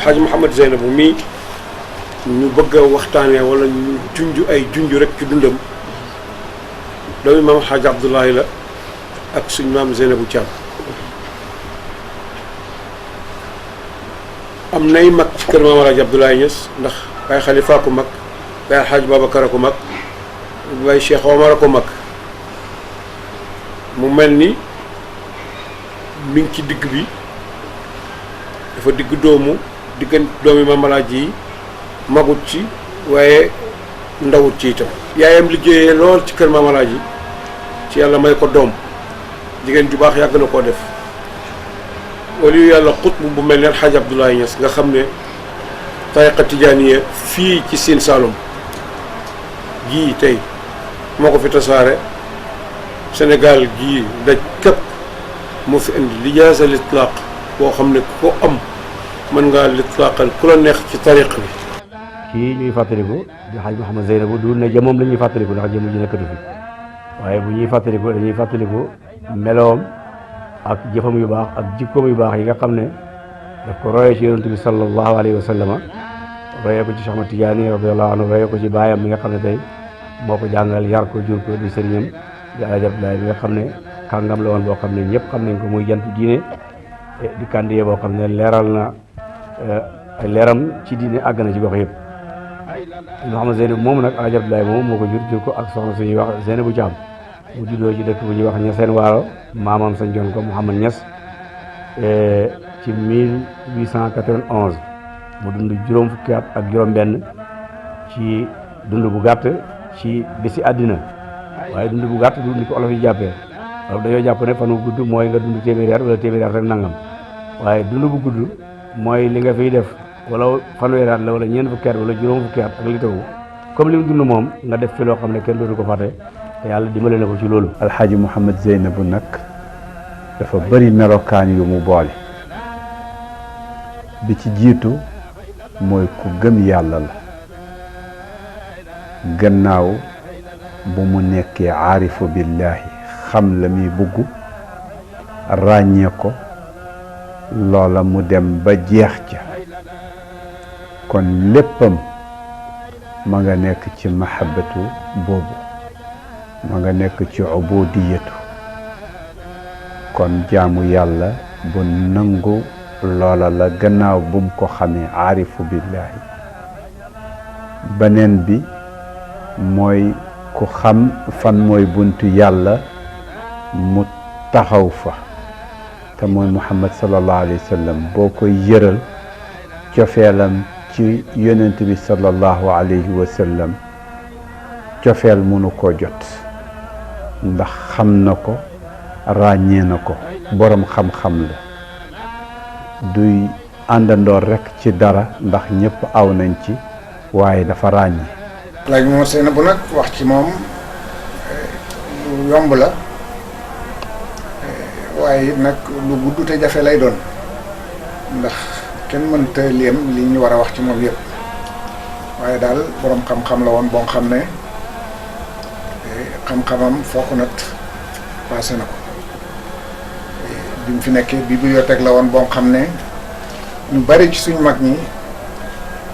Xaaj Mouhamed Zeynabou mii ñu bëgg a waxtaanee wala ñu junj ay junj rek ci dundam doomi maam Xaaj Abdoulaye la ak suñ maam Zeynabou Thiam am nay mag ci kër maam Alaaji Abdoulaye Niass ndax Baye Khalifa ko mag Baye Alxaaj Babacar a ko mag Baye Cheikh Omar a ko mag mu mel ni mi ngi ci digg bi dafa digg doomu diggante doomi maam Alaaji yi magut ci waaye ndawut ci itam yaayam liggéeyee lool ci kër maam Alaaji ci yàlla may ko doom jigéen ju baax yàgg na koo def waliyu yàlla xutbu bu mel ne Alxaaj Abdoulaye Niass nga xam ne tariqa tijaaniya fii ci Siin Saalum gii tey moo ko fi tasaare Sénégal gii daj képp moo fi indi lijaasa litlaaq boo xam ne ku ko am mën ngaa litlaaqal ku la neex ci tariq bi. kii ñuy fàttaliku di Xaaj Mouhamed Zeynabou du ne jëmoom la ñuy fàttaliku ndax jëmm ji nekkatu fi waaye bu ñuy fàttaliku dañuy fàttaliku meloom ak jëfam yu baax ak jikkoom yu baax yi nga xam ne daf ko royee ci yonent bi sallallahu alayhi wa sallama royee ko ci Cheikh Ahmad Tidiane radiyallahu anhu royee ko ci baayam mi nga xam ne tey moo ko jàngal yar ko jur ko di sëriñam di Alaaji Abdoulaye bi nga xam ne kàngam la woon boo xam ne ñëpp xam nañ ko muy jant diine di kàndiyee boo xam ne leeral na ay leeram ci diine àgg na ci gox yëpp. Mouhamed Zeynabou moom nag Alaaji Abdoulaye moom moo ko jur ko ak soxna suñuy wax Zeynabou Thiam mu juddoo ci dëkk bu ñuy wax Niassène Waalo maamam sañ joon ko Mouhamed Niass ci 1891 mu dund juróom fukki at ak juróom benn ci dund bu gàtt ci bisi àddina waaye dund bu gàtt du ni ko olof yi jàppee olof dañoo jàpp ne fan wu gudd mooy nga dund téeméeri at wala téeméeri at rek nangam waaye dund bu gudd mooy li nga fiy def wala fanweeri at la wala ñeent fukki at wala juróom fukki at ak li taw comme li mu dund moom nga def fi loo xam ne kenn dootu ko fàtte te yàlla dimbale na ko ci loolu. Alxaaji Mouhamed Zeynabou nag dafa bëri melokaan yu mu boole bi ci jiitu mooy ku gëm yàlla la gannaaw bu mu nekkee aarifu billahi xam la muy bugg ràññee ko loola mu dem ba jeex ca kon léppam ma nga nekk ci mahabbatu boobu ma nga nekk ci ubudiyatu kon jaamu yàlla bu nangu loola la gannaaw bu mu ko xamee aarifu billahi beneen bi mooy ku xam fan mooy buntu yàlla mu taxaw fa te mooy Muhammad sallallahu alayhi wa sallam boo koy yëral cofeelam ci yonent bi sallallahu alayhi wa sallam cofeel mënu koo jot ndax xam na ko ràññee na ko boroom xam-xam la duy àndandoor rekk ci dara ndax ñëpp aw nañ ci waaye dafa ràññee. Alaaji Mouhamed Zeynabou nag wax ci moom lu yomb la waaye it nag lu gudd te jafe lay doon ndax kenn mënta léem li ñu war a wax ci moom yëpp waaye daal boroom xam-xam la woon boo xam ne xam-xamam foo ko nat passé na ko bi mu fi nekkee bibliothèque la woon boo xam ne ñu bari ci suñ mag ñi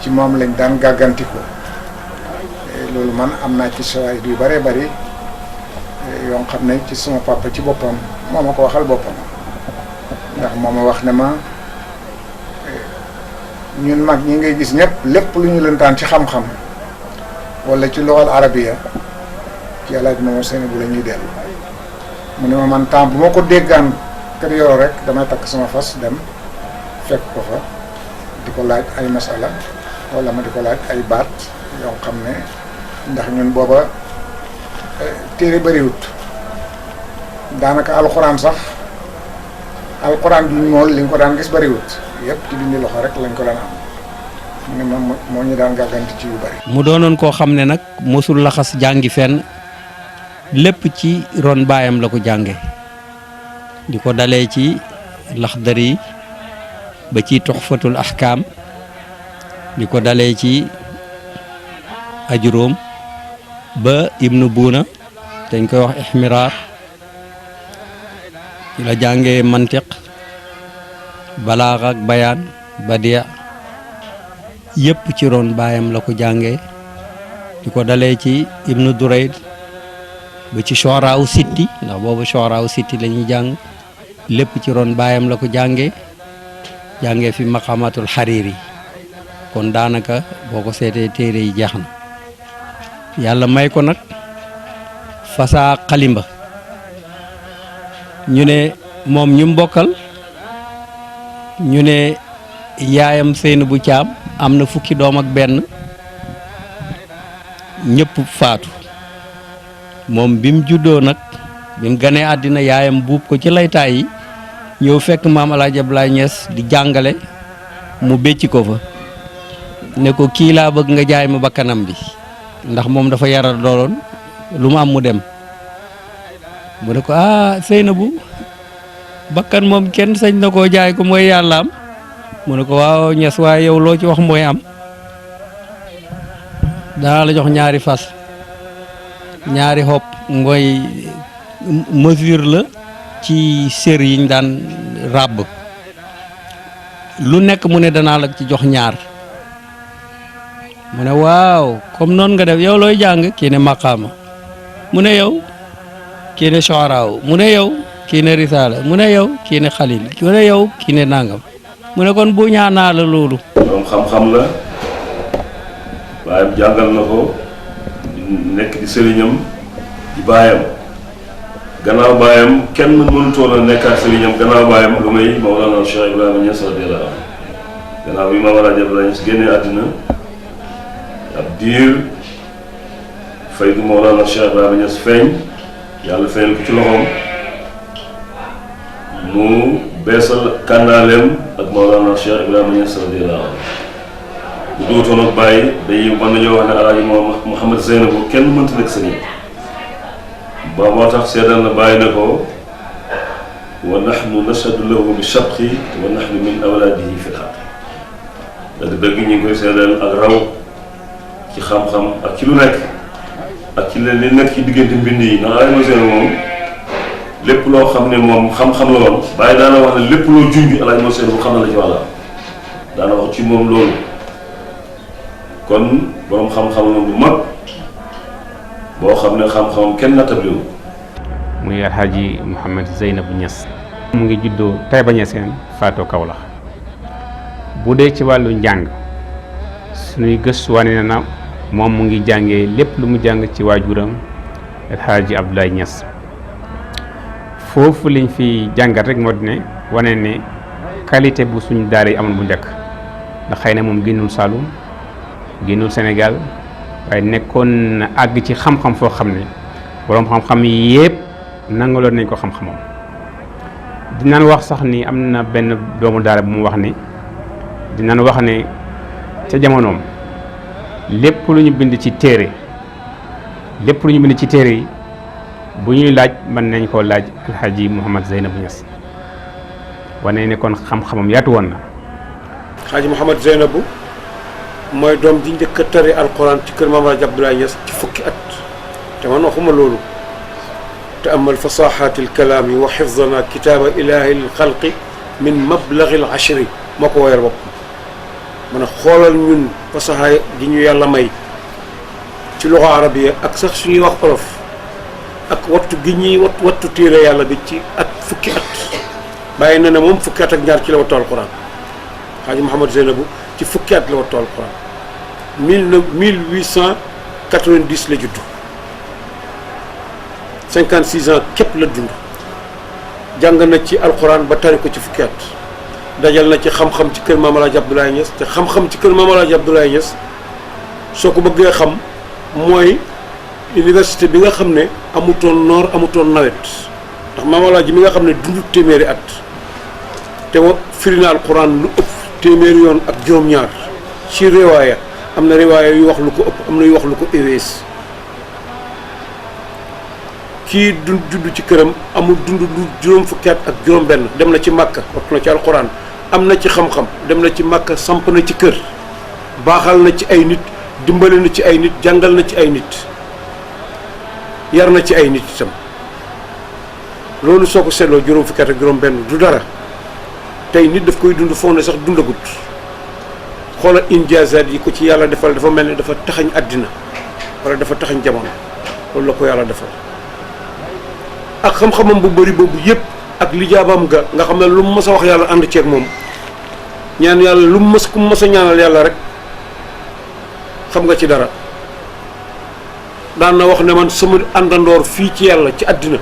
ci moom lañ daan gàggantiku loolu man am naa ci sawaay yu bëree bëri yoo xam ne ci sama papa ci boppam moo ma ko waxal boppam ndax moo ma wax ne ma ñun mag ñi ngay gis ñëpp lépp lu ñu leen daan ci xam-xam wala ci loxal arabiya ci Alaaji Mouhamed Zeynabou la ñuy dellu mu ne ma man temps bu ma ko déggaan kër yoroo rek damay takk sama fas dem fekk ko fa di ko laaj ay masala wala ma di ko laaj ay baat yoo xam ne ndax ñun booba téere bëriwut daanaka alxuraan sax alxuraan duñ mool li nga ko daan gis bëriwut yëpp ci bindi loxo rek lañ ko daan am mu ne ma moo ñu daan gàgganti ci yu bëri. mu doonoon koo xam ne nag mosul laxas jàngi fenn lépp ci ron baayam la ko jànge di ko dalee ci Laxdari ba ci tuxfatul ahkaam li ko dalee ci ajuróom ba ibnu buuna dañ koy wax ihmiraar ci la jàngee mantiq balaax ak bayaan badiya yëpp ci ron baayam la ko jàngee di ko dalee ci ibnu durayd ba ci shu'araaw sitti ndax boobu shu'araaw sitti la ñuy jàng lépp ci ron baayam la ko jàngee fi maqamatul xariiri kon daanaka boo ko seetee téere yi jeex na yàlla may ko nag fasaa xalimba ñu ne moom ñu mbokkal ñu ne yaayam Seynabu Caam am na fukki doom ak benn ñëpp faatu moom bi mu juddoo nag bi mu ganee àddina yaayam buub ko ci laytaay yi ñëw fekk maam El Hadj Abdoulaye Niass di jàngale mu bécc ko fa ne ko kii laa bëgg nga jaay ma bakkanam bi ndax moom dafa yaral dooloon lu mu am mu dem mu ne ko Seynabu bakkan moom kenn sañ na koo jaay ko mooy yàlla am mu ne ko waaw Niass waaye yow loo ci wax mooy am danaa la jox ñaari fas ñaari xob mooy mesure la ci sér yiñ daan ràbb lu nekk mu ne danaa la ci jox ñaar mu ne waaw comme noonu nga def yow looy jàng kii ne maqaama mu ne yow kii ne shu'araaw mu ne yow kii ne risaala mu ne yow kii ne xalil mu ne yow kii ne nangam mu ne kon bu ñaanaa la loolu moom xam-xam la baayam jàngal na ko nekk di sëriñam di baayam gannaaw baayam kenn mënutoon a nekkaat sëriñam gannaaw baayam lu may Mawlana Cheikh Ibrahima Niass radiyallahu anhu gannaaw bi Maam El Hadj Abdoulaye Niass génnee àddina ab diir faydu Mawlana Cheikh Ibrahima Niass feeñ yàlla feeñal ko ci loxoom mu beesal kàndaaleem ak Mawlana Cheikh Ibrahima Niass radiyallahu anhu bu dootoon ak bàyyi day mën nañoo wax ne alaaji Mouhamed Zeynabu kenn mënta nekk sëriñ ba moo tax seedal na bàyyi ne ko wa nahnu nashhadu lahu bi shabqi wa nahnu min awlaadihi fi l-haqq dëgg-dëgg ñu ngi koy seedal ak raw ci xam-xam ak ci lu nekk ak ci li nekk ci diggante mbind yi ndax alaaji Mouhamed Zeynabu moom lépp loo xam ne moom xam-xam la woon bàyyi daana wax ne lépp loo junj alaaji Mouhamed Zeynabu xam na la ci wàlla daana wax ci moom loolu kon boroom xam-xam la bu mag boo xam ne xam-xamam kenn nattabliwu muy Alhaji Mouhamed Zeynabu Niass mu ngi juddoo Taïba Niassène faatoo Kaolack bu dee ci wàllu njàng suñuy gëstu wane na moom mu ngi jàngee lépp lu mu jàng ci waajuram Alhaji Abdoulaye Niass foofu liñ fi jàngat rek moo di ne wane ne qualité bu suñu daara yi amoon bu njëkk ndax xëy na moom génnul Saloum génnul Sénégal waaye nekkoon na àgg ci xam-xam foo xam ne boroom xam-xam yépp nangaloon nañ ko xam-xamam dinaan wax sax ni am na benn doomu daara bu mu wax ni dinaan wax ne ca jamonoom lépp lu ñu bind ci téere yi bu ñuy laaj mën nañ koo laaj Alhaji Mouhamed Zeynabu Niass wane ne kon xam-xamam yaatu woon na. Alhaji Mouhamed Zeynabu mooy doom ji njëkk a tari alquran ci kër Maam El Hadj Abdoulaye Niass ci fukki at te man waxuma loolu te amal fasaxaati alkalaami wa xifdana kitaaba ilahi alxalqi min mablagi alashri moo ko woyal bopp man a xoolal ñun fasaxa gi ñu yàlla may ci loxo arabiya ak sax suñuy wax olof ak wattu gi ñuy wattu téere yàlla bi ci at fukki at bàyyi na ne moom fukki at ak ñaar ci la wattu alquran Alhaji Mouhamed Zeynabu ci fukki at la wattu alquran 1890 la juddu 56 ans képp la dund jàng na ci alquran ba tari ko ci fukki at dajal na ci xam-xam ci kër Maam El Hadj Abdoulaye Niass te xam-xam ci kër Maam El Hadj Abdoulaye Niass soo ko bëggee xam mooy université bi nga xam ne amutoon noor amutoon nawet ndax Maam El Hadj mi nga xam ne dundu téeméeri at te firi na alquran lu ëpp téeméeri yoon ak juróom-ñaar ci riwaaya am na riwaaya yu wax lu ko ëpp am na yu wax lu ko éwees kii judd ci këram amul dund lu juróom fukki at ak juróom benn dem na ci Màkka wattu na ci alquran am na ci xam-xam dem na ci Makka samp na ci kër baaxal na ci ay nit dimbale na ci ay nit jàngal na ci ay nit yar na ci ay nit itam loolu soo ko seetloo juróom fukki at ak juróom benn du dara tey nit daf koy dund foog ne sax dundagut xoolal injaazaat yi ko ci yàlla defal dafa mel ni dafa taxañ àddina wala dafa taxañ jamono loolu la ko yàlla defal ak xam-xamam bu bëri boobu yëpp ak lijaabaam ga nga xam ne lu mu mës a wax yàlla ànd ceeg moom ñaan yàlla lu mu mës ku mu mës a ñaanal yàlla rek xam nga ci dara daan na wax ne man sama àndandoor fii ci yàlla ci àddina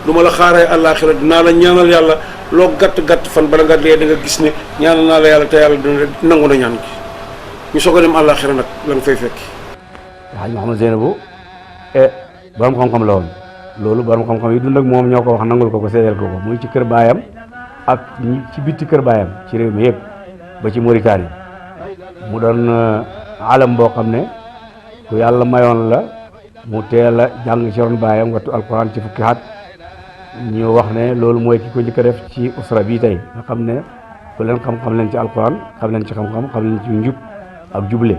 lu ma la xaaree àllaaxira dinaa la ñaanal yàlla loo gàtt-gàtt fan bala nga dee da nga gis ne ñaanal naa la yàlla te yàlla dina nangu na ñaan gi ñu soog a dem àllaaxira nag la nga fay fekki. Xaaj Mouhamed Zeynabou borom xam-xam la woon loolu borom xam-xam yi dund ak moom ñoo ko wax nangul ko seedeel ko muy ci kër baayam ak ci bitti kër baayam ci réew mi yëpp ba ci Mauritanie mu doon alam boo xam ne ku yàlla mayoon la mu teel a jàng ci ron baayam wattu alquran ci fukki at ñu wax ne loolu mooy ki ko njëkk a def ci usra bii tey nga xam ne ku leen xam-xam leen ci alquran xam leen ci xam-xam xam leen ci njub ak juble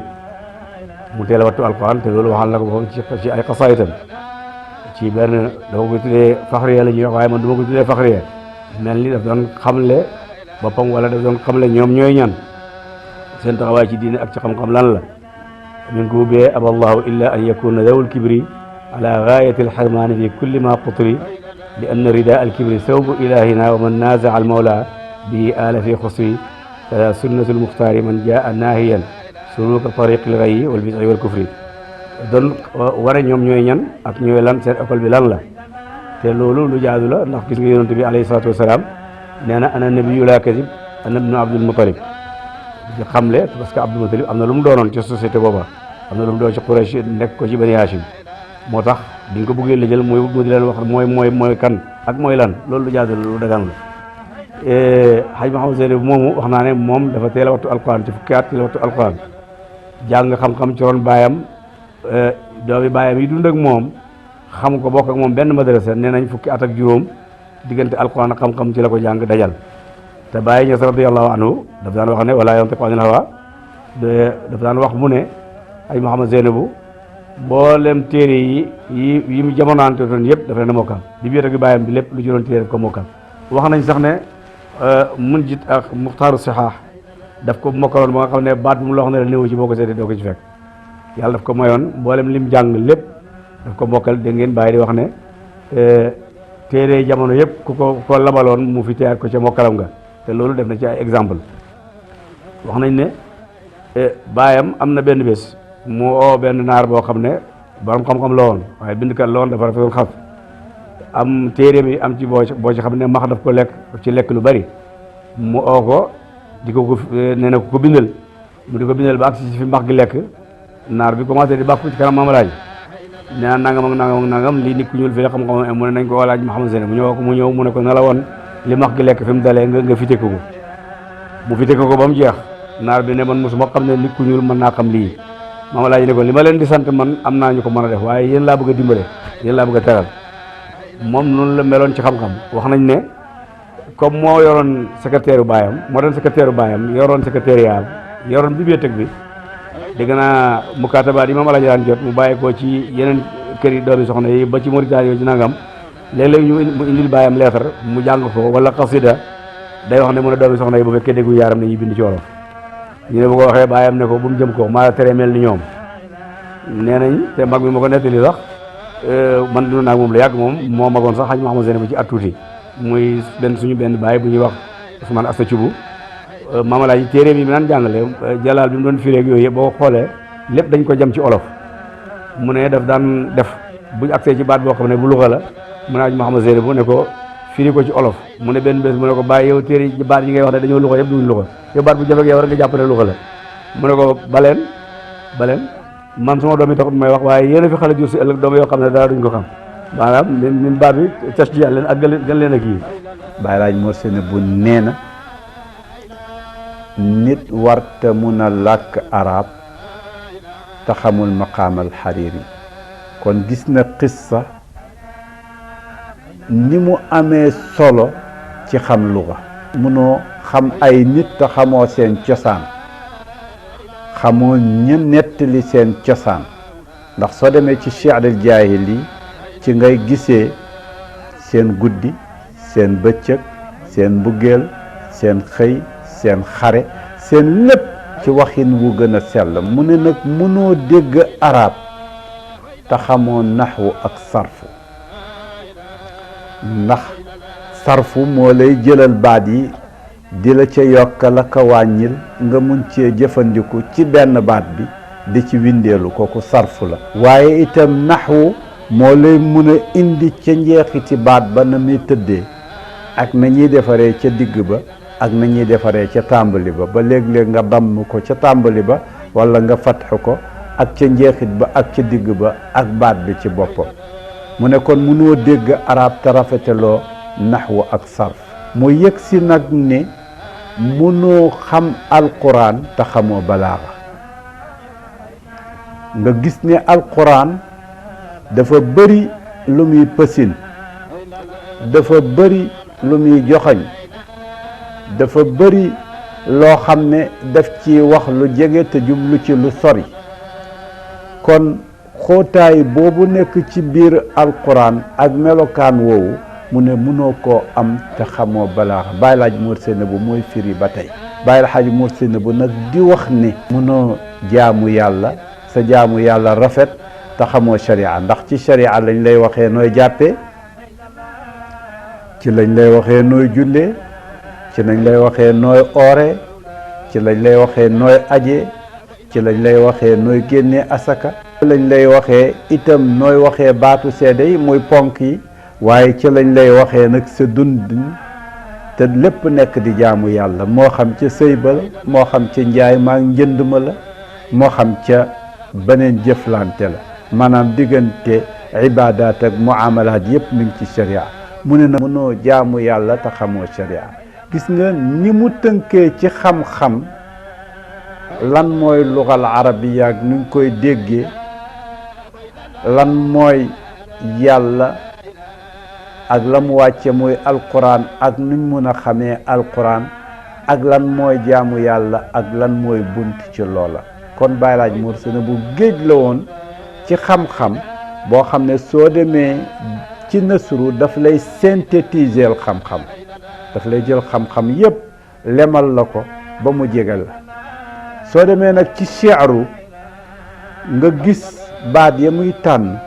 mu teel a wattu alquran te loolu waxal na ko boppam ci ay xasaayitam ci benn dama ko tuddee faxriya la ñuy wax waaye man du ma ko tuddee faxriya mel ni daf doon xamle boppam wala daf doon xamle ñoom ñooy ñan seen taxawaay ci diine ak ci xam-xam lan la min ko ubbee aballahu illa an yakuna dawul kibri ala gaayati alxirmaani fi kulli ma qutri li anna rida alkibri sawbu ilahina wa man naazaa almawla bihi aala fi xusri kada sunnatu almuxtaari man jaa naahiyan sunuka tariqi lgayi wal bid'i wal kufri doon ware ñoom ñooy ñan ak ñooy lan seen école bi lan la te loolu lu jaadu la ndax gis nga yonent bi alayhi salaatu wasalaam nee na ana nabiyu laa kadib ana ibnu abdul mutalib di xamle parce que abdul mutalib am na lu mu doonoon ci société booba am na lu mu doon ci Quraysh nekk ko ci bani Hashim moo tax bi nga ko bëggee la jël mooy mu di leen wax mooy kan ak mooy lan loolu lu jaadu la lu dagan la Xaaj Mouhamed Zeynabou moomu wax naa ne moom dafa teel a wattu alquran ci fukki at teel a wattu alquran jàng xam-xam ci ron baayam doomi baayam yi dund ak moom xam ko bokk ak moom benn madrasa nee nañ fukki at ak juróom diggante alquran ak xam-xam ci la ko jàng dajal te Baay Ñas radiyallahu anhu daf daan wax ne wala yantiqu anil hawa daf daan wax mu ne ay Mouhamed Zeynabou mboolem téere yi mu jamonoante doon yëpp dafa leen a mokkal di biir ak baayam bi lépp lu juróon téere daf ko mokkal wax nañ sax ne Munjid ak Muxtaaru Sihaax daf ko mokkaloon ba nga xam ne baat bu mu loo xam ne la néew ci boo ko seetee doo ko ci fekk yàlla daf ko mayoon mboolem lim jàng lépp daf ko mokkal dégg ngeen bàyyi di wax ne téere jamono yëpp ku ko labaloon mu fi teyaat ko ca mokkalam nga te loolu def na ci ay exemple wax nañ ne baayam am na benn bés mu oo benn naar boo xam ne borom xam-xam la woon waaye bindkat la woon dafa rafetoon xaf am téere mi am ci boo ci xam ne max daf ko lekk ci lekk lu bari mu oo ko di ko nee na ko bindal mu di ko bindal ba ak si fi max gi lekk naar bi commencé di bàkku ci kanam Maam Alaaji nee na nangam ak nangam ak nangam lii nit ku ñuul fii la xam-xam mu ne nañ ko walaaj Mouhamed Zeynabou mu ñëw ko mu ñëw mu ne ko na la woon li max gi lekk fi mu dalee nga fite ko mu fite ko ba mu jeex naar bi ne man mosuma xam ne nit ku ñuul mën naa xam lii Maam Alaaji ne ko li ma leen di sant man am naa ñu ko mën a def waaye yéen laa bëgg a dimbale yéen laa bëgg a teral moom noonu la meloon ci xam-xam wax nañ ne comme moo yoroon secrétaire baayam moo doon secrétaire baayam yoroon secrétariat yoroon bibliothèque bi dégg naa mukaatabaat yi Maam Alaaji daan jot mu bàyyi ko ci yeneen kër yi doomi soxna yi ba ci Mauritanie yooyu ci nangam léeg-léeg mu indil baayam leetar mu jàng ko wala xasida day wax ne mu ne doomi soxna yi bu fekkee déggu yaaram ne ñuy bind ci wolof ñu ne bu ko waxee baayam ne ko bu mu jëm ko maa la tere mel ni ñoom nee nañ te mag mi ma ko nettali sax man dund naa moom la yàgg moom moo magoon sax Xaaj Mouhamed Zeynabou ci at tuuti muy suñu benn baay bu ñuy wax Ousmane Asta Thioub Maam Alaaji téere bi mi naan jàngale jalaal bi mu doon firéeg yooyu yëpp boo xoolee lépp dañ ko jam ci olof mu ne daf daan def buñ agsee ci baat boo xam ne bu luxa la mu ne Xaaj Mouhamed Zeynabou ne ko firi ko ci olof mu ne benn bés mu ne ko bàyyi yow téere baat yi ngay wax ne dañoo luxa yëpp duñ luxa yow baat bu jafek yow rek nga jàpp ne luxa la mu ne ko baleen man suma doom yi taxut may wax waaye yéen a fi xale jur si ëllëg doom yoo xam ne dara duñ ko xam maanaam min baat bi cas ji leen ak gën leen ak yii Baay Laaj Mor Zeynabou nee na nit warta mun a làkk arab te xamul maqaamal Hariri kon gis na qissa ni mu amee solo ci xam luga munoo xam ay nit te xamoo seen cosaan xamoo ñu nettali seen cosaan ndax soo demee ci shi'rul jaahili ci ngay gisee seen guddi seen bëccëg seen mbugeel seen xëy seen xare seen lépp ci waxin wu gën a sell mu ne nag mënoo dégg arab te xamoo naxwu ak sarfu ndax sarfu moo lay jëlal baat yi di la ca yokkal ak a wàññil nga mun cee jëfandiku ci benn baat bi di ci windeelu kooku sarfu la waaye itam naxwu moo lay mun a indi ca njeexiti baat ba na muy tëddee ak na ñuy defaree ca digg ba ak na ñuy defaree ca tàmbali ba ba léeg-léeg nga damm ko ca tàmbali ba walla nga fatxu ko ak ca njeexit ba ak ca digg ba ak baat bi ci boppam mu ne kon mënoo dégg arab te rafeteloo naxwu ak sarf mu yëg si nag ne mënoo xam alquran te xamoo balaaxa nga gis ne alquran dafa bëri lu muy pësin dafa bëri lu muy joxoñ dafa bëri loo xam ne daf ci wax lu jege te jublu ci lu sori kon xóotaay boobu nekk ci biir alquran ak melokaan woowu mu ne mënoo koo am te xamoo balaaxa Baay Laaj Mor Seynabou mooy firi ba tey Baay Laaj Mor Seynabou nag di wax ne mënoo jaamu yàlla sa jaamu yàlla rafet te xamoo sharia ndax ci sharia lañ lay waxee nooy jàppee ci lañ lay waxee nooy jullee ci lañ lay waxee nooy oore ci lañ lay waxee nooy aje ci lañ lay waxee nooy génnee asaka ci lañ lay waxee itam nooy waxee baatu seede yi muy ponk yi waaye ci lañ lay waxee nag sa dundin te lépp nekk di jaamu yàlla moo xam ca sëy ba la moo xam ca njaay maa njënd ma la moo xam ca beneen jëflante la maanaam diggante ibaadaat ak muamalaat yépp mi ngi ci sharia mu ne na mënoo jaamu yàlla te xamoo sharia gis nga ni mu tënkee ci xam-xam lan mooy lugal arabiya ak nuñ koy déggee lan mooy yàlla ak la mu wàcce muy alquran ak nuñ mun a xamee alquran ak lan mooy jaamu yàlla ak lan mooy bunt ci loola kon Baay Laaj Mor Seynabou géej la woon ci xam-xam boo xam ne soo demee ci nasru daf lay synthétiser xam-xam daf lay jël xam-xam yépp lemal la ko ba mu jégal la soo demee nag ci shi'ru nga gis baat ya muy tànn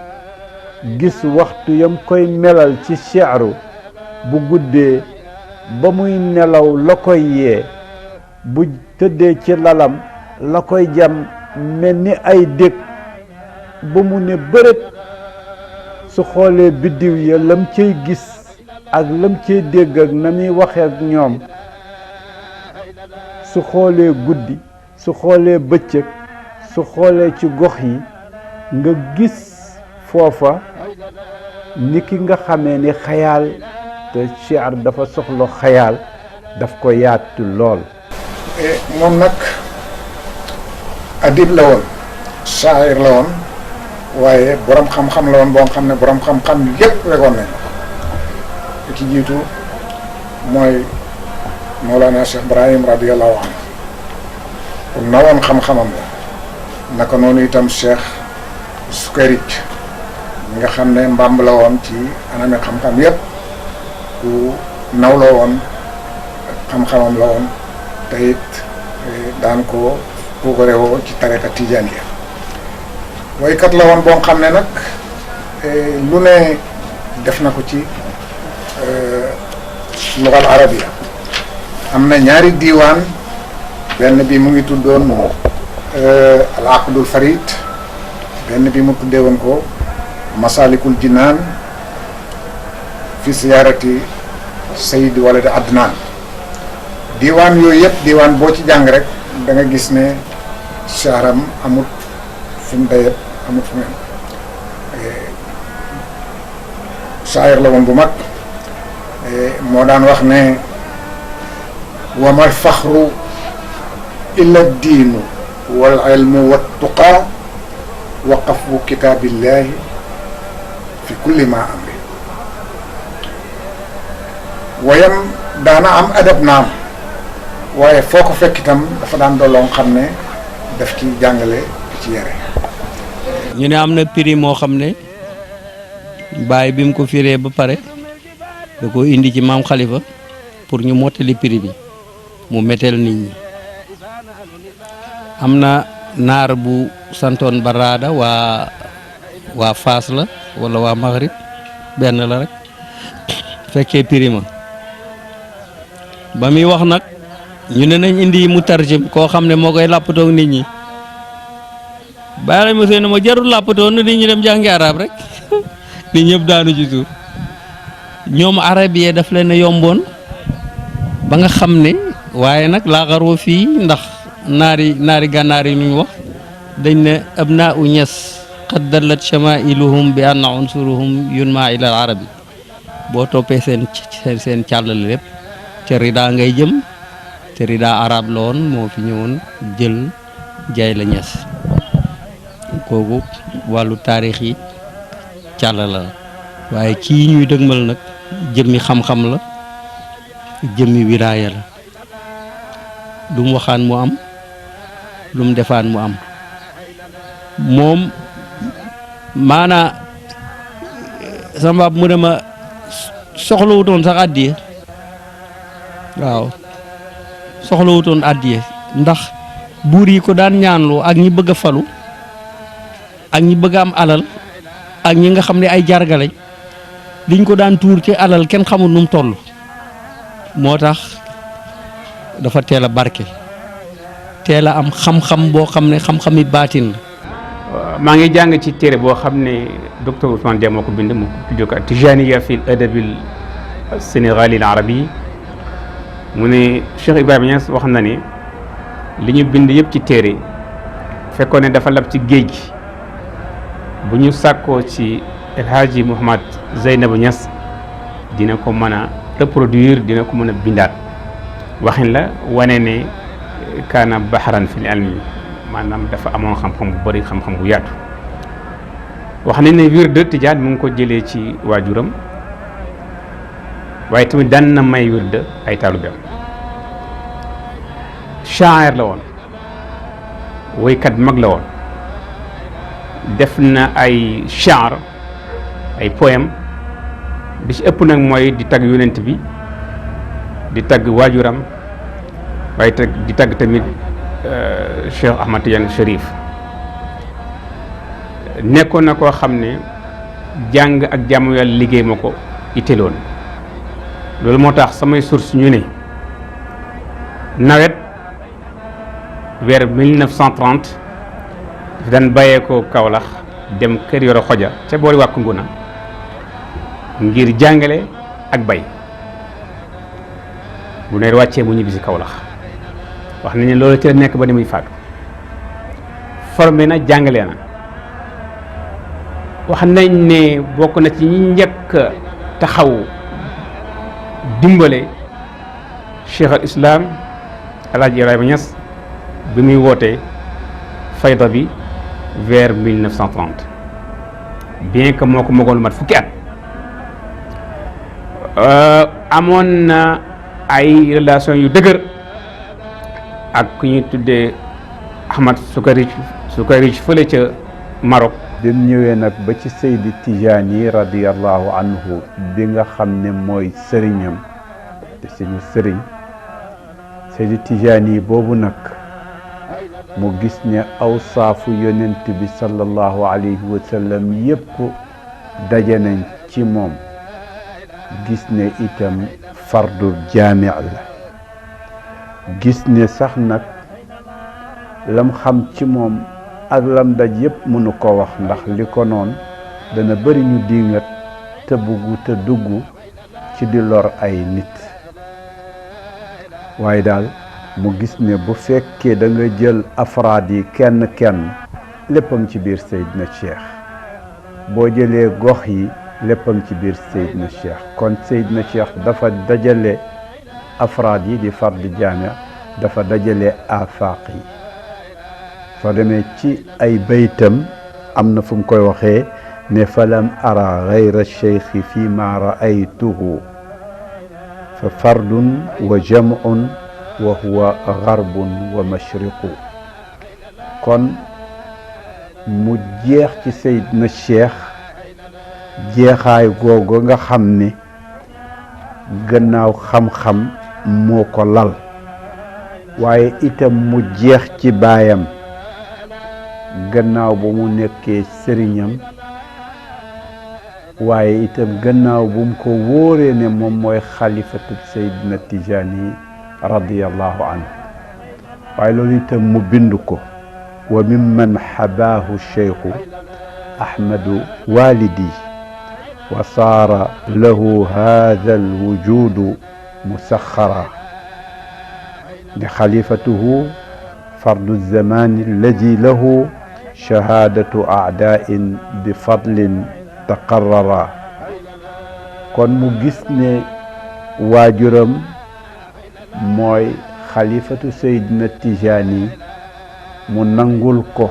gis waxtu yam koy melal ci shi'ru bu guddee ba muy nelaw la koy yee bu tëddee ci lalam la koy jam mel ni ay dég ba mu ne bërët su xoolee biddiw ya lam cay gis ak lam cay dégg ak na muy waxe ak ñoom su xoolee guddi su xoolee bëccëg su xoolee ci gox yi nga gis foofa ni ki nga xamee ni xayaal te shi'r dafa soxla xayaal daf ko yaatu lool moom nag adib la woon shaa'ir la woon waaye borom xam-xam la woon boo xam ne borom xam-xam yépp wegoon nañ ko ci jiitu mooy Mawlana Cheikh Ibrahim radiyallahu anhu ku nawoon xam-xamam la naka noonu itam Cheikh Sukayrij mi nga xam ne mbàmb la woon ci anami xam-xam yépp ku naw la woon xam-xamam la woon te it daan ko puukarewoo ci tariqa tijaaniya waykat la woon boo xam ne nag lu ne def na ko ci lugal arabiya am na ñaari diiwaan benn bi mu ngi tuddoon al aqdul farid benn bi mu tuddee woon ko masalikul jinaan fi siyaarati sayid walad adnaan diiwaan yooyu yëpp diiwaan boo ci jàng rek da nga gis ne shaaram amut fu mu dayet amut fu mu yem shaayir la woon bu mag moo daan wax ne wa mal faxru illa diinu wal ilmu wa tuqaa wa qafwu kitaabillahi fi kulli ma amri wayam daana am adab naam waaye foo ko fekk itam dafa daan dolloo xam ne daf ci jàngale ci yare. ñu ne am na prix moo xam ne baay bi mu ko firee ba pare da ko indi ci maam Khalifa pour ñu mottali prix bi mu métteel nit ñi. am na naar bu santoon Barada waa Faas la wala waa Maghrib benn la rek fekkee prix ma ba muy wax nag ñu ne nañ indi mu tarjim koo xam ne moo koy làppatoog nit ñi bàyyi ma seen ma jarul làppatoo na nit ñi dem jàngi arab rek nit ñëpp daanu ci suuf ñoom arab yi daf leen a yomboon ba nga xam ne waaye nag laaxaroo fii ndax naari gànnaar yi ñu wax dañ ne abnaa u ñes qad dallat shamailuhum bi anna unsuruhum yunma ila al arabi boo toppee seen càllal lépp ca rida ngay jëm te rida arab la woon moo fi ñëwoon jël jaay la ñes kooku wàllu taarix yi càllal la waaye kii ñuy dëgmal nag jëmmi xam-xam la jëmmi wilaaya la lu mu waxaan mu am lu mu defaan mu am moom maanaa sama baab mu ne ma soxlawutoon sax àddiya waaw soxlawutoon àddiya ndax buur yi ko daan ñaanloo ak ñi bëgg a falu ak ñi bëgg a am alal ak ñi nga xam ne ay jargalañ liñ ko daan tuur ci alal kenn xamul nu mu toll moo tax dafa teel a barke teel a am xam-xam boo xam ne xam-xami baatin la. maa ngi jàng ci téere boo xam ne docteur Ousmane Dia moo ko bind mu tudd ko Tijaniya fi adabil sénégali al arabi mu ne Cheikh Ibrahima Niass wax na ne li ñu bind yëpp ci téere fekkoon ne dafa lab ci géej gi bu ñu sàkkoo ci El Hadji Mouhamad Zeynabu Niass dina ko mën a reproduire dina ko mën a bindaat waxin la wane ne kaana baxaran fil ilmi maanaam dafa amoon xam-xam bu bëri xam-xam bu yaatu wax nañ ne wird tijaan mu ngi ko jëlee ci waajuram waaye tamit daan na may wird ay taalibeem shaa'ir la woon woykat mag la woon def na ay sha'r ay poème bi ci ëpp nag mooy di tagg yonent bi di tagg waajuram waaye di tagg tamit Cheikh Ahmad Tidiane Chérif nekkoon na koo xam ne jàng ak jaamu yàlla liggéey ma ko itteeloon loolu moo tax samay source ñu ne nawet vers 1930 daf daan bàyyee ko Kaolack dem kër Yoro Xoja ca boori wàkku nguna ngir jàngale ak bay bu nawet wàccee mu ñibbi si Kaolack wax nañ ne loolu ci la nekk ba ni muy faatu formé na jàngale na wax nañ ne bokk na ci ñi njëkk taxaw dimbale Cheikh al Islam El Hadji Ibrahima Niass bi muy wootee fayda bi vers 1930 bien que moo ko magoon lu mat fukki at amoon na ay relation yu dëgër ak ku ñuy tuddee Ahmad Sukayrij fële ca Maroc. bi mu ñëwee nag ba ci Seydi Tijaani radiyallahu anhu bi nga xam ne mooy sëriñam te suñu sëriñ Seydi Tijaani boobu nag mu gis ne awsaafu yonent bi sallallahu alayhi wa sallam yépp daje nañ ci moom gis ne itam fardu jaami' la gis ne sax nag lam xam ci moom ak lam daj yépp mënu ko wax ndax li ko noon dana bëri ñu diingat te buggu te dugg ci di lor ay nit waaye daal mu gis ne bu fekkee da nga jël afraad yi kenn kenn léppam ci biir Seydina Cheikh boo jëlee gox yi léppam ci biir Seydina Cheikh kon Seydina Cheikh dafa dajale afraad yi di fardu jaami' dafa dajale afaaq yi soo demee ci ay baytam am na fu mu koy waxee ne falam ara gayra cheikhi fi ma raaytuhu fa fardun wa jam'un wa huwa garbun wa mashriqu. kon mu jeex ci Seydina Cheikh jeexaay googu nga xam ne gannaaw xam-xam moo ko lal, waaye itam mu jeex ci baayam gannaaw bu mu nekkee sëriñam, waaye itam gannaaw bu mu ko wóoree ne moom mooy xalifatu Seydina Tijaani radiyallahu anhu. waaye loolu itam mu bind ko wa mimman xabaahu cheikhu ahmadu walidi wa saara lahu hada alwujudu musaxara li xalifatuhu fardu zamani alladi lahu shahadatu aadain bi fadlin taqarrara. kon mu gis ne waajuram mooy xalifatu Seydina Tijaani, mu nangul ko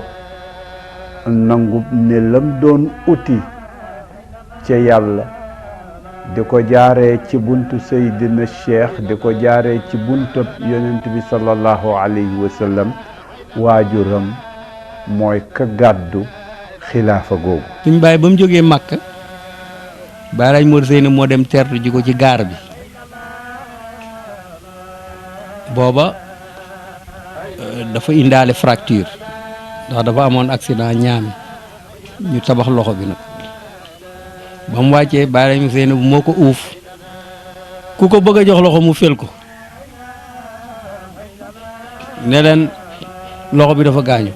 nangu ne lam doon uti ca yàlla di ko jaaree ci buntu Seydina Cheikh, di ko jaaree ci buntu yonent bi sallallahu alayhi wa sallam, waajuram mooy ka gàddu xilaafa googu. suñ bàyyi ba mu jógee Màkka Baay Mor Seyna moo dem tertu ji ko ci gaar bi. booba dafa indaale fracture ndax dafa amoon accident ñaami ñu tabax loxo bi nag ba mu wàccee Baay Mor Seyna bu moo ko uuf ku ko bëgg a jox loxo mu fel ko ne leen loxo bi dafa gaañu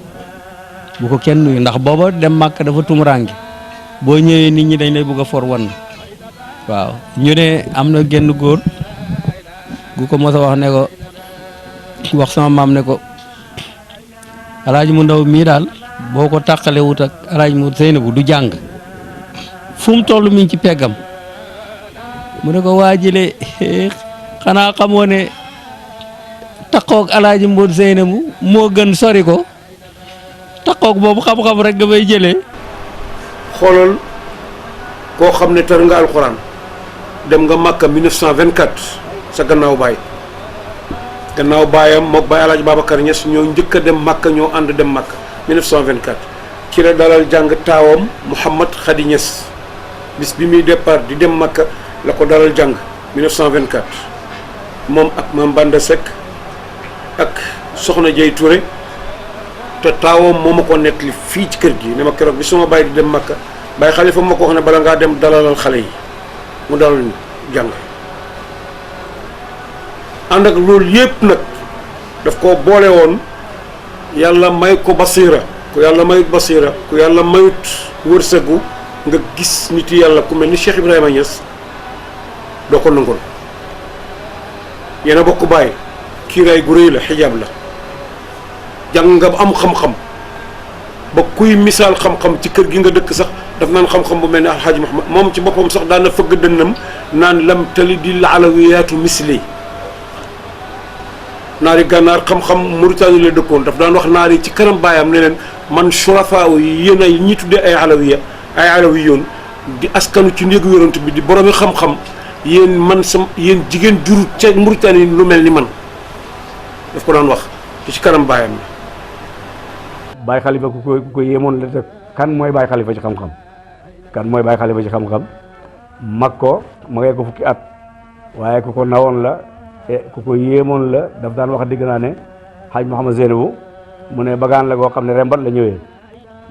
bu ko kenn nuyu, ndax booba dem Màkka dafa tumuraange, boo ñëwee nit ñi dañ lay bëgg a for wan. waaw ñu ne am na genn góor gu ko mos a wax ne ko wax sama maam ne ko alaaji mu ndaw mii daal boo ko tàqale wut ak alaaji mu Seyna bu du jàng, fu mu toll mi ngi ci peggam. mu ne ko waajile xanaa xamoo ne taqoog alaaji mu Seyna bu moo gën sori ko, taqoog boobu xam-xam rek nga may jëlee. xoolal koo xam ne tar nga alxuraan dem nga Makka 1924 sa gannaaw baay. gannaaw baayam mook baay Alaaji Babacar Niass ñoo njëkk a dem Makka, ñoo ànd dem Makka 1924. ci la dalal jàng taawam Mouhamad Khady Niass bis bi muy départ di dem Makka la ko dalal jàng 1924 moom ak Mame Banda Seck ak Soxna Jey Touré. te taawam moo ma ko nettali fii ci kër gi ne ma keroog bi suma baay di dem Makka Baay Xalifa ma ko wax ne bala ngaa dem dalalal xale yi mu dalal jàng. ànd ak loolu yépp nag daf koo boole woon yàlla may ko basiira, ku yàlla mayut basiira, ku yàlla mayut wërsëgu nga gis nit yàlla ku mel ni Cheikh Ibrahima Niass doo ko nangul. yéen a bokk baay, kiiraay gu rëy la, xijaab la. jàng nga am xam-xam ba kuy misaal xam-xam ci kër gi nga dëkk sax daf naan xam-xam bu mel ni Alxaaji Muhammad moom ci boppam sax daan na fëgg dënnam naan lam talidil alawiyaatu misli. naari gànnaar xam-xam Mauritanie la dëkkoon, daf daan wax naar yi ci kanam baayam ne leen man surafaaw yi yéen ay ñi tuddee ay alawiyoon di askanu ci néegu yonent bi di boromi xam-xam, yéen man yéen jigéen jurut ca Mauritanie lu mel ni man, daf ko daan wax ci kanam baayam la. Baay Xalifa ku ko yéemoon la te kan mooy Baay Xalifa ci xam-xam, kan mooy Baay Xalifa ci xam-xam mag ko magee ko fukki at, waaye ku ko nawoon la ku ko yéemoon la. daf daan wax digg naa ne Xaaj Mouhamad Seyna bu mu ne bagaan la goo xam ne rembat la ñëwee,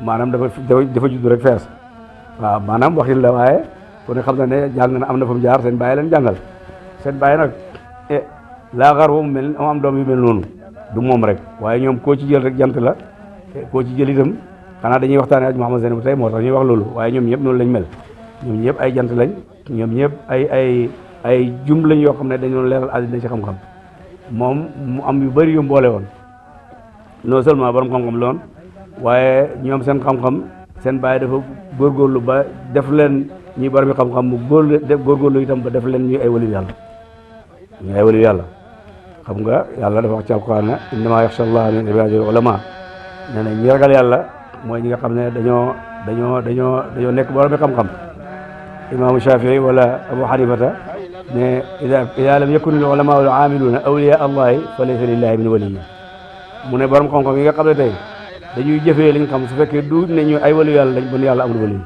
maanaam dafa judd rek fees. waaw maanaam waxin la, waaye ku ne xam na ne jàng na am na fa mu jaar, seen bàyyi leen jàngal. seen bàyyi nag laa xar mu mel am doom yu mel noonu du moom rek, waaye ñoom koo ci jël rek jant la, koo ci jël itam xanaa dañuy waxtaanee Xaaj Mouhamad Seyna bu tey moo tax ñuy wax loolu, waaye ñoom ñëpp noonu lañ mel. ñoom ñëpp ay jant lañ, ñoom ñëpp ay jum lañ yoo xam ne dañoo leeral àddina ci xam-xam. moom mu am yu bëri yu mboole woon, non seulement borom xam-xam la woon, waaye ñoom seen xam-xam seen bàyyi dafa góorgóorlu ba def leen ñuy borom xam-xam mu góorgóorlu itam ba def leen ñuy ay waliyu yàlla. ñuy ay waliyu yàlla xam nga yàlla dafa wax ci alquran ne innamaa yaxsha llaaha min ibaadihi ulamaa, nee na ñi ragal yàlla mooy ñi nga xam ne dañoo nekk borom xam-xam. imaamu Shafii wala Abu Hanifata ne ida lam yakun al ulama wal aamiluuna awliya allahi fa laysa lillahi min waliy mu ne borom xam-xam yi nga xam ne tey dañuy jëfee liñ xam su fekkee du ne ñu ay waliyu yàlla lañ bon yàlla amul waliyu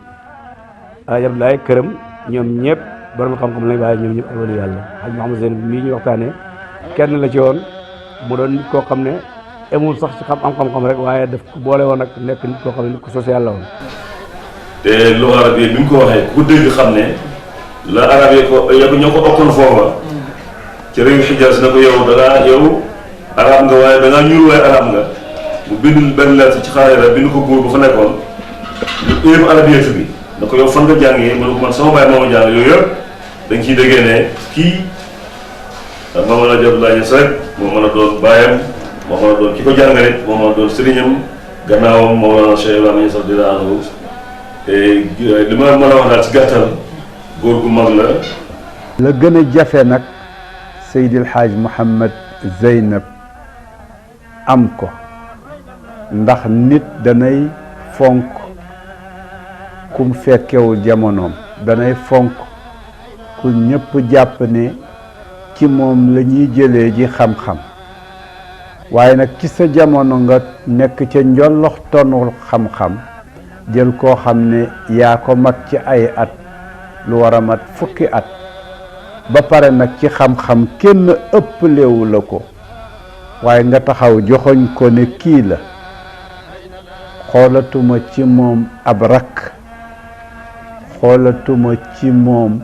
Alaaji Abdoulaye këram ñoom ñëpp borom xam-xam lañ waaye ñoom ñëpp ay waliyu yàlla Haj Mouhamed Zeynab mii ñuy waxtaane kenn la ci woon mu doon nit koo xam ne amul sax ci xam-xam rek waaye daf ko boole woon ak nekk nit koo xam ne nit ko social la woon. te lu arab yi bi mu ko waxee ku dégg xam ne la arab yi ko ñoo ko okkoon foofa ci réew Xijaas na ko yow arab nga waaye da ngaa ñuul waaye arab nga mu bind benn lettre ci xaarira bind ko buur ba fa nekkoon lu yëpp arabiyatu bi na ko yow fan nga jàngee mu ne ko man sama baay moo ma jàng yooyu yëpp da nga ciy déggee ne kii Maam Alaaji Abdoulaye Niass rek moo mën a doon baayam moo mën a doon ki ko jàngale moo mën a doon sëriñam gannaawam Mawlana Cheikh Ibrahima Niass radiyallaahu anhu li ma mën a wax daal ci gàttal góor gu mag la gën a jafe nag Seydil Hadj Mouhamed Zeynab am ko ndax nit danay fonk kum fekkewul jamonoom danay fonk ku ñëpp jàpp ne ci moom la ñuy jëlee ji xam-xam waaye nag ci sa jamono nga nekk ca njollox tonul xam-xam jël koo xam ne yaa ko mag ci ay at lu war a mat fukki at ba pare nag ci xam-xam kenn ëpplewu la ko waaye nga taxaw joxoñ ko ne kii la xoolatuma ci moom ab rakk xoolatuma ci moom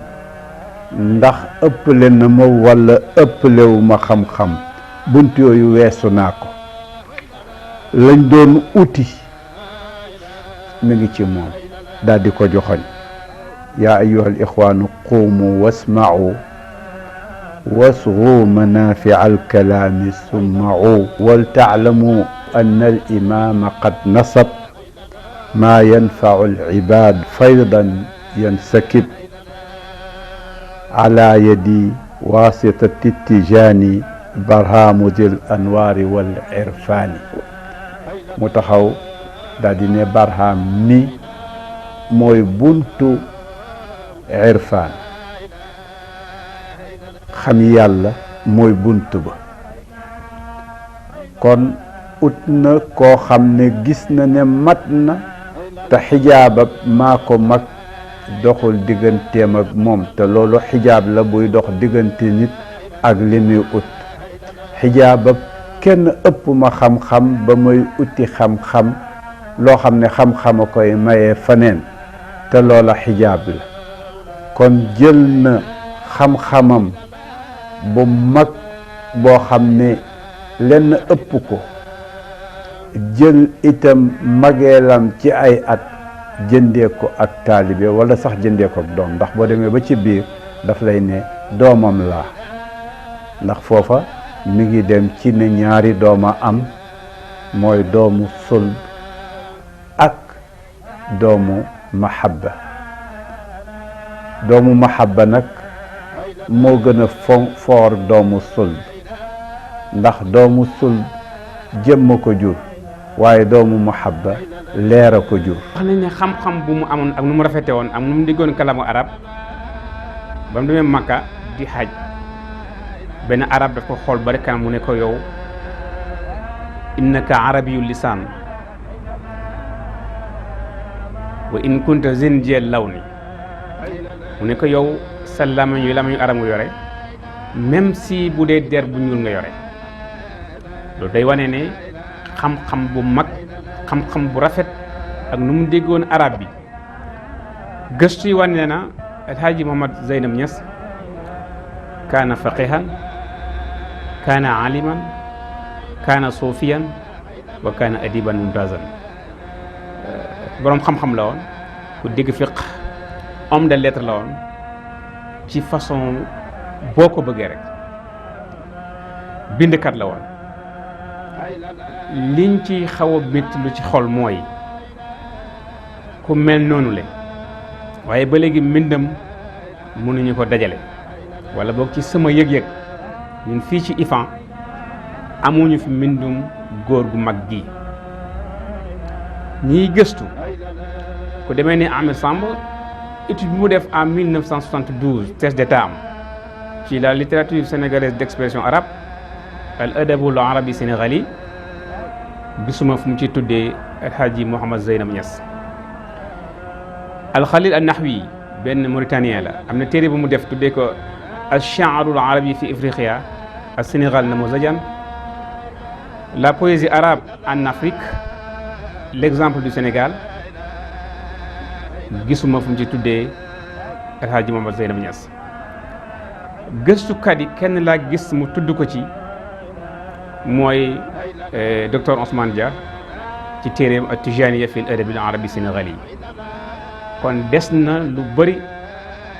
ndax ëpple na ma walla ëpplewu ma xam-xam bunt yooyu weesu naa ko lañ doon uti mi ngi ci moom daal di ko joxoñ yaa ayyuha al ixwaanu quumu wasma'u wasghu manaafi'a al-kalaami summa'u wal ta'lamu anna al-imaama qad nasab maa yanfa'u al-ibaad faydan yansakib ala yadi waasitati tijaani barhaamu dil anwaari wal irfaani mu taxaw daal di ne barhaam mi mooy buntu irfaan xam yàlla mooy bunt ba kon ut na koo xam ne gis na ne mat na te xijaabab maa ko mag doxul digganteem ak moom te loolu xijaab la buy dox diggante nit ak li muy ut xijaabab kenn ëpp ma xam-xam ba may uti xam-xam loo xam ne xam-xama koy maye faneen te loola xijaab la kon jël na xam-xamam bu mag boo xam ne lenn ëpp ko jël itam mageelam ci ay at jëndee ko ak taalibe wala sax jëndee ko ak doom ndax boo demee ba ci biir daf lay ne doomam laa ndax foofa mi ngi dem ci ne ñaari dooma am mooy doomu sulb ak doomu mahabba nag moo gën a foor doomu sulb ndax doomu sulb jëmma ko jur waaye doomu mahabba leer a ko jur. wax nañ ne xam-xam bu mu amoon ak nu mu rafete woon ak nu mu déggoon kalamu arab ba mu demee Makka di xaj benn arab daf ko xool bari kanam mu ne ko yow innaka arabiyu lisaan wa in kunta zinjiyal lawni mu ne ko yow sa lamañu arab nga yore même si bu dee der bu ñuul nga yore loolu day wane ne xam-xam bu mag xam-xam bu rafet ak nu mu déggoon arab bi gëstu yi wane na El Hadji Mouhamed Zeynab Niass kaana faqihan kaana aliman kaana suufiyan wa kaana adiban mumtazan boroom xam-xam la woon ku dégg fiq homme de lettres la woon ci façon boo ko bëggee rek bindkat la woon liñ ci xaw a métti lu ci xol mooy ku mel noonu le waaye ba léegi mbindam mënuñu ko dajale wala boog ci sama yëg-yëg ñun fii ci IFAN amuñu fi mbindum góor gu mag gi ñiy gëstu ku demee ni Ahmed Samb étude bi mu def en 1972 thèse d'état am ci la littérature sénégalaise d'expression arabe al adabul arabi sénégali gisuma fu mu ci tuddee El Hadji Mouhamad Zeynab Niass. al Khalil al Nahwi benn mauritanien la am na téere bu mu def tuddee ko al sha'rul arabi fi Ifriqiya al Sénégal namozajan, la poésie arabe en Afrique, l'exemple du Sénégal. gisuma fu mu ci tuddee El Hadji Mouhamad Zeynab Niass. gëstukat yi kenn laa gis mu tudd ko ci mooy docteur Ousmane Dia ci téeréem at-Tijaniya fi al-adab al-arabi sénégali. kon des na lu bëri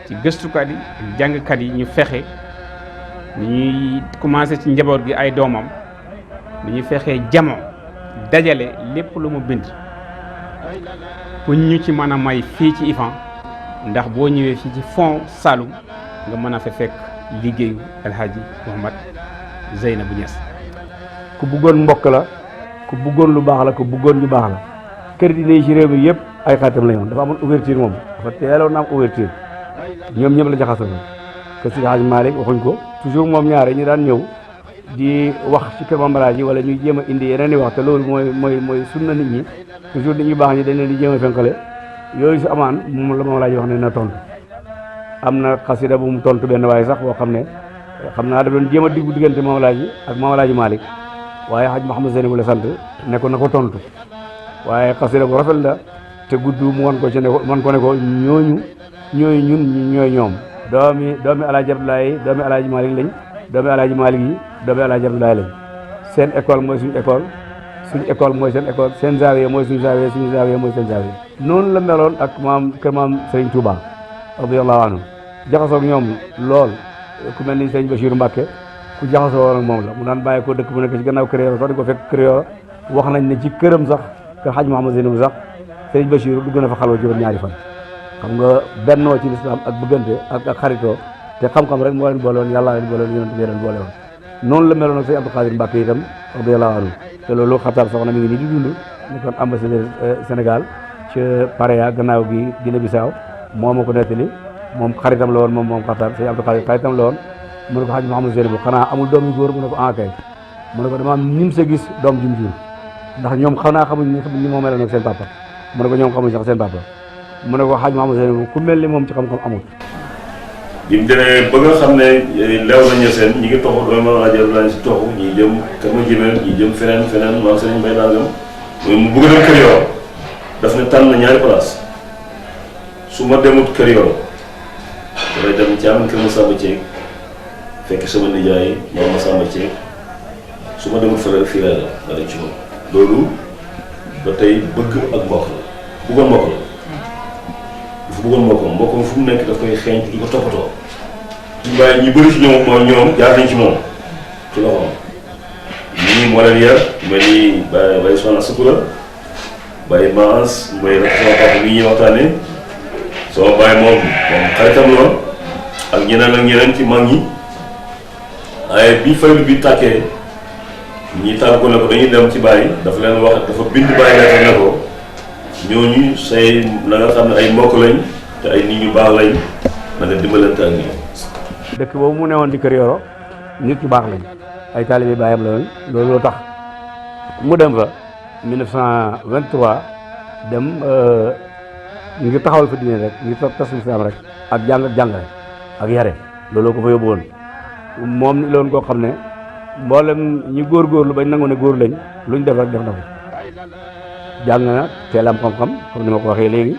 ci gëstukat yi ak jàngkat yi ñu fexe ñuy commencé ci njaboot gi ay doomam ñu fexe jamo dajale lépp lu mu bind pour ñu ci mën a may fii ci IFAN ndax boo ñëwee fii ci fond Saloum nga mën a fa fekk liggéeyu El Hadji Mouhamad Zeynab Niass. ku bëggoon mbokk la ku bëggoon lu baax la ku bëggoon ñu baax la kër diine yi ci réew mi yëpp ay xaritam la ñu dafa amoon ouverture moom dafa teeloon na am ouverture ñoom ñëpp la jaxasoo kër Seydi Hadji Malick waxuñ ko toujours moom ñaare ñu daan ñëw di wax ci kër Mame ji wala ñuy jéem a indi yeneen i wax te loolu mooy sunna nit ñi toujours nit ñu baax ñi dañ leen di jéem a fenkale yooyu su amaan moom la Mame wax ne na tontu. am na xasida bu mu tontu benn waaye sax boo xam ne xam naa da doon jéem a diggu diggante Mame ak Mame Malick waaye Hadj Mouhamad Zeynab la sant ne ko na ko tontu waaye xasida bu rafet la te gudd mu wan ko ci ne ko man ko ne ko ñooñu ñooy ñun ñooy ñoom doomi Alaaji Abdoulaye doomi Alaaji Malick lañ doomi Alaaji Malick yi doomi Alaaji Abdoulaye lañ seen école mooy suñu école mooy seen école seen zawiya mooy suñu zawiya mooy seen zawiya noonu la meloon ak kër maam Serigne Touba radiyallahu anhu jaxasoo ak ñoom lool ku mel ni sëñ Bachir Mbacke ku jaxasoo woon ak moom la mu daan bàyyi ko dëkk bu nekk ci gannaaw kër yoo sax di ko fekk kër yoo wax nañ ne ci këram sax kër Hadj Mouhamad Zeynab sax sëñ Bachir dugg na fa xalwa juróom-ñaari fan xam nga bennoo ci lislaam ak bëggante ak xaritoo te xam-xam rek moo leen boole woon yàlla leen boole woon yonent bi leen boole woon noonu la meloon ak sëñ Abdou Khadir Mbacke itam radiyallahu anhu te loolu xatar soxna mi ngi nii di dund nekkoon ambassadeur Sénégal ci Paréa gannaaw gi Guinée Bissau moo ma ko nettali moom xaritam la woon moom xatar sëñ Abdou Khadir xaritam la woon mu ne ko Hadj Mouhamad Zeynab xanaa amul doom yu góor mu ne ko kay mu ne ko dama am nim sa gis doom jum jur ndax ñoom xanaa xamuñ ni moo meloon ak seen papa mu ne ko ñoom xamuñ sax seen papa mu ne ko Hadj Mouhamad Zeynab ku mel ni moom ci xam-xam amul. bi mu demee ba nga xam ne leew nañu seen ñi ngi toxu doomu Alaaji Abdoulaye si toxu ñi jëm Kër Madiabel ñi jëm feneen maam Serigne Mbaye Dangam mu bëgg dem Kër Yoro daf ne tànn ñaari place su ma demut Kër Yoro damay dem ci am Kër Massamba Thiek fekk sama nijaay moom Massamba Thiek su ma demut fële fii la nga dem ci moom loolu ba tey bëgg ak mbokk la bëggoon mbokk la dafa bëggoon mbokkam fu mu nekk daf koy xeeñ di ko toppatoo ñu bàyyi ñu bëri ci ñoom jaar nañ ci moom ci loxoom ñii moo leen yar mel ni Baye Soxna Sukura Baye Maas mooy rek sama papa mi ñuy waxtaanee sama baay moom xaritam lool ak ñeneen ci mag ñi waaye bi faydu bi tàkkee ñi tàgg ko ne ko dañuy dem ci Baye dafa leen wax dafa bind Baye leetar ne ko ñooñu say la nga xam ne ay mbokk lañ te ay nit ñu baax lañ na nga dimbalante ak ñoom. dëkk boobu mu newoon di Kër Yoro nit ñu baax lañ ay taalibe baayam la woon looloo tax mu dem fa 1923 dem ngir taxawal fa diine rek ngir tas lislaam rek ak jàngale ak yare looloo ko fa yóbbu woon moom ni loon koo xam ne mboolem ñi góorgóorlu bañ nangu ne góor lañ luñ def rek def na ko jàng na teel am xam-xam comme ni ma ko waxee léegi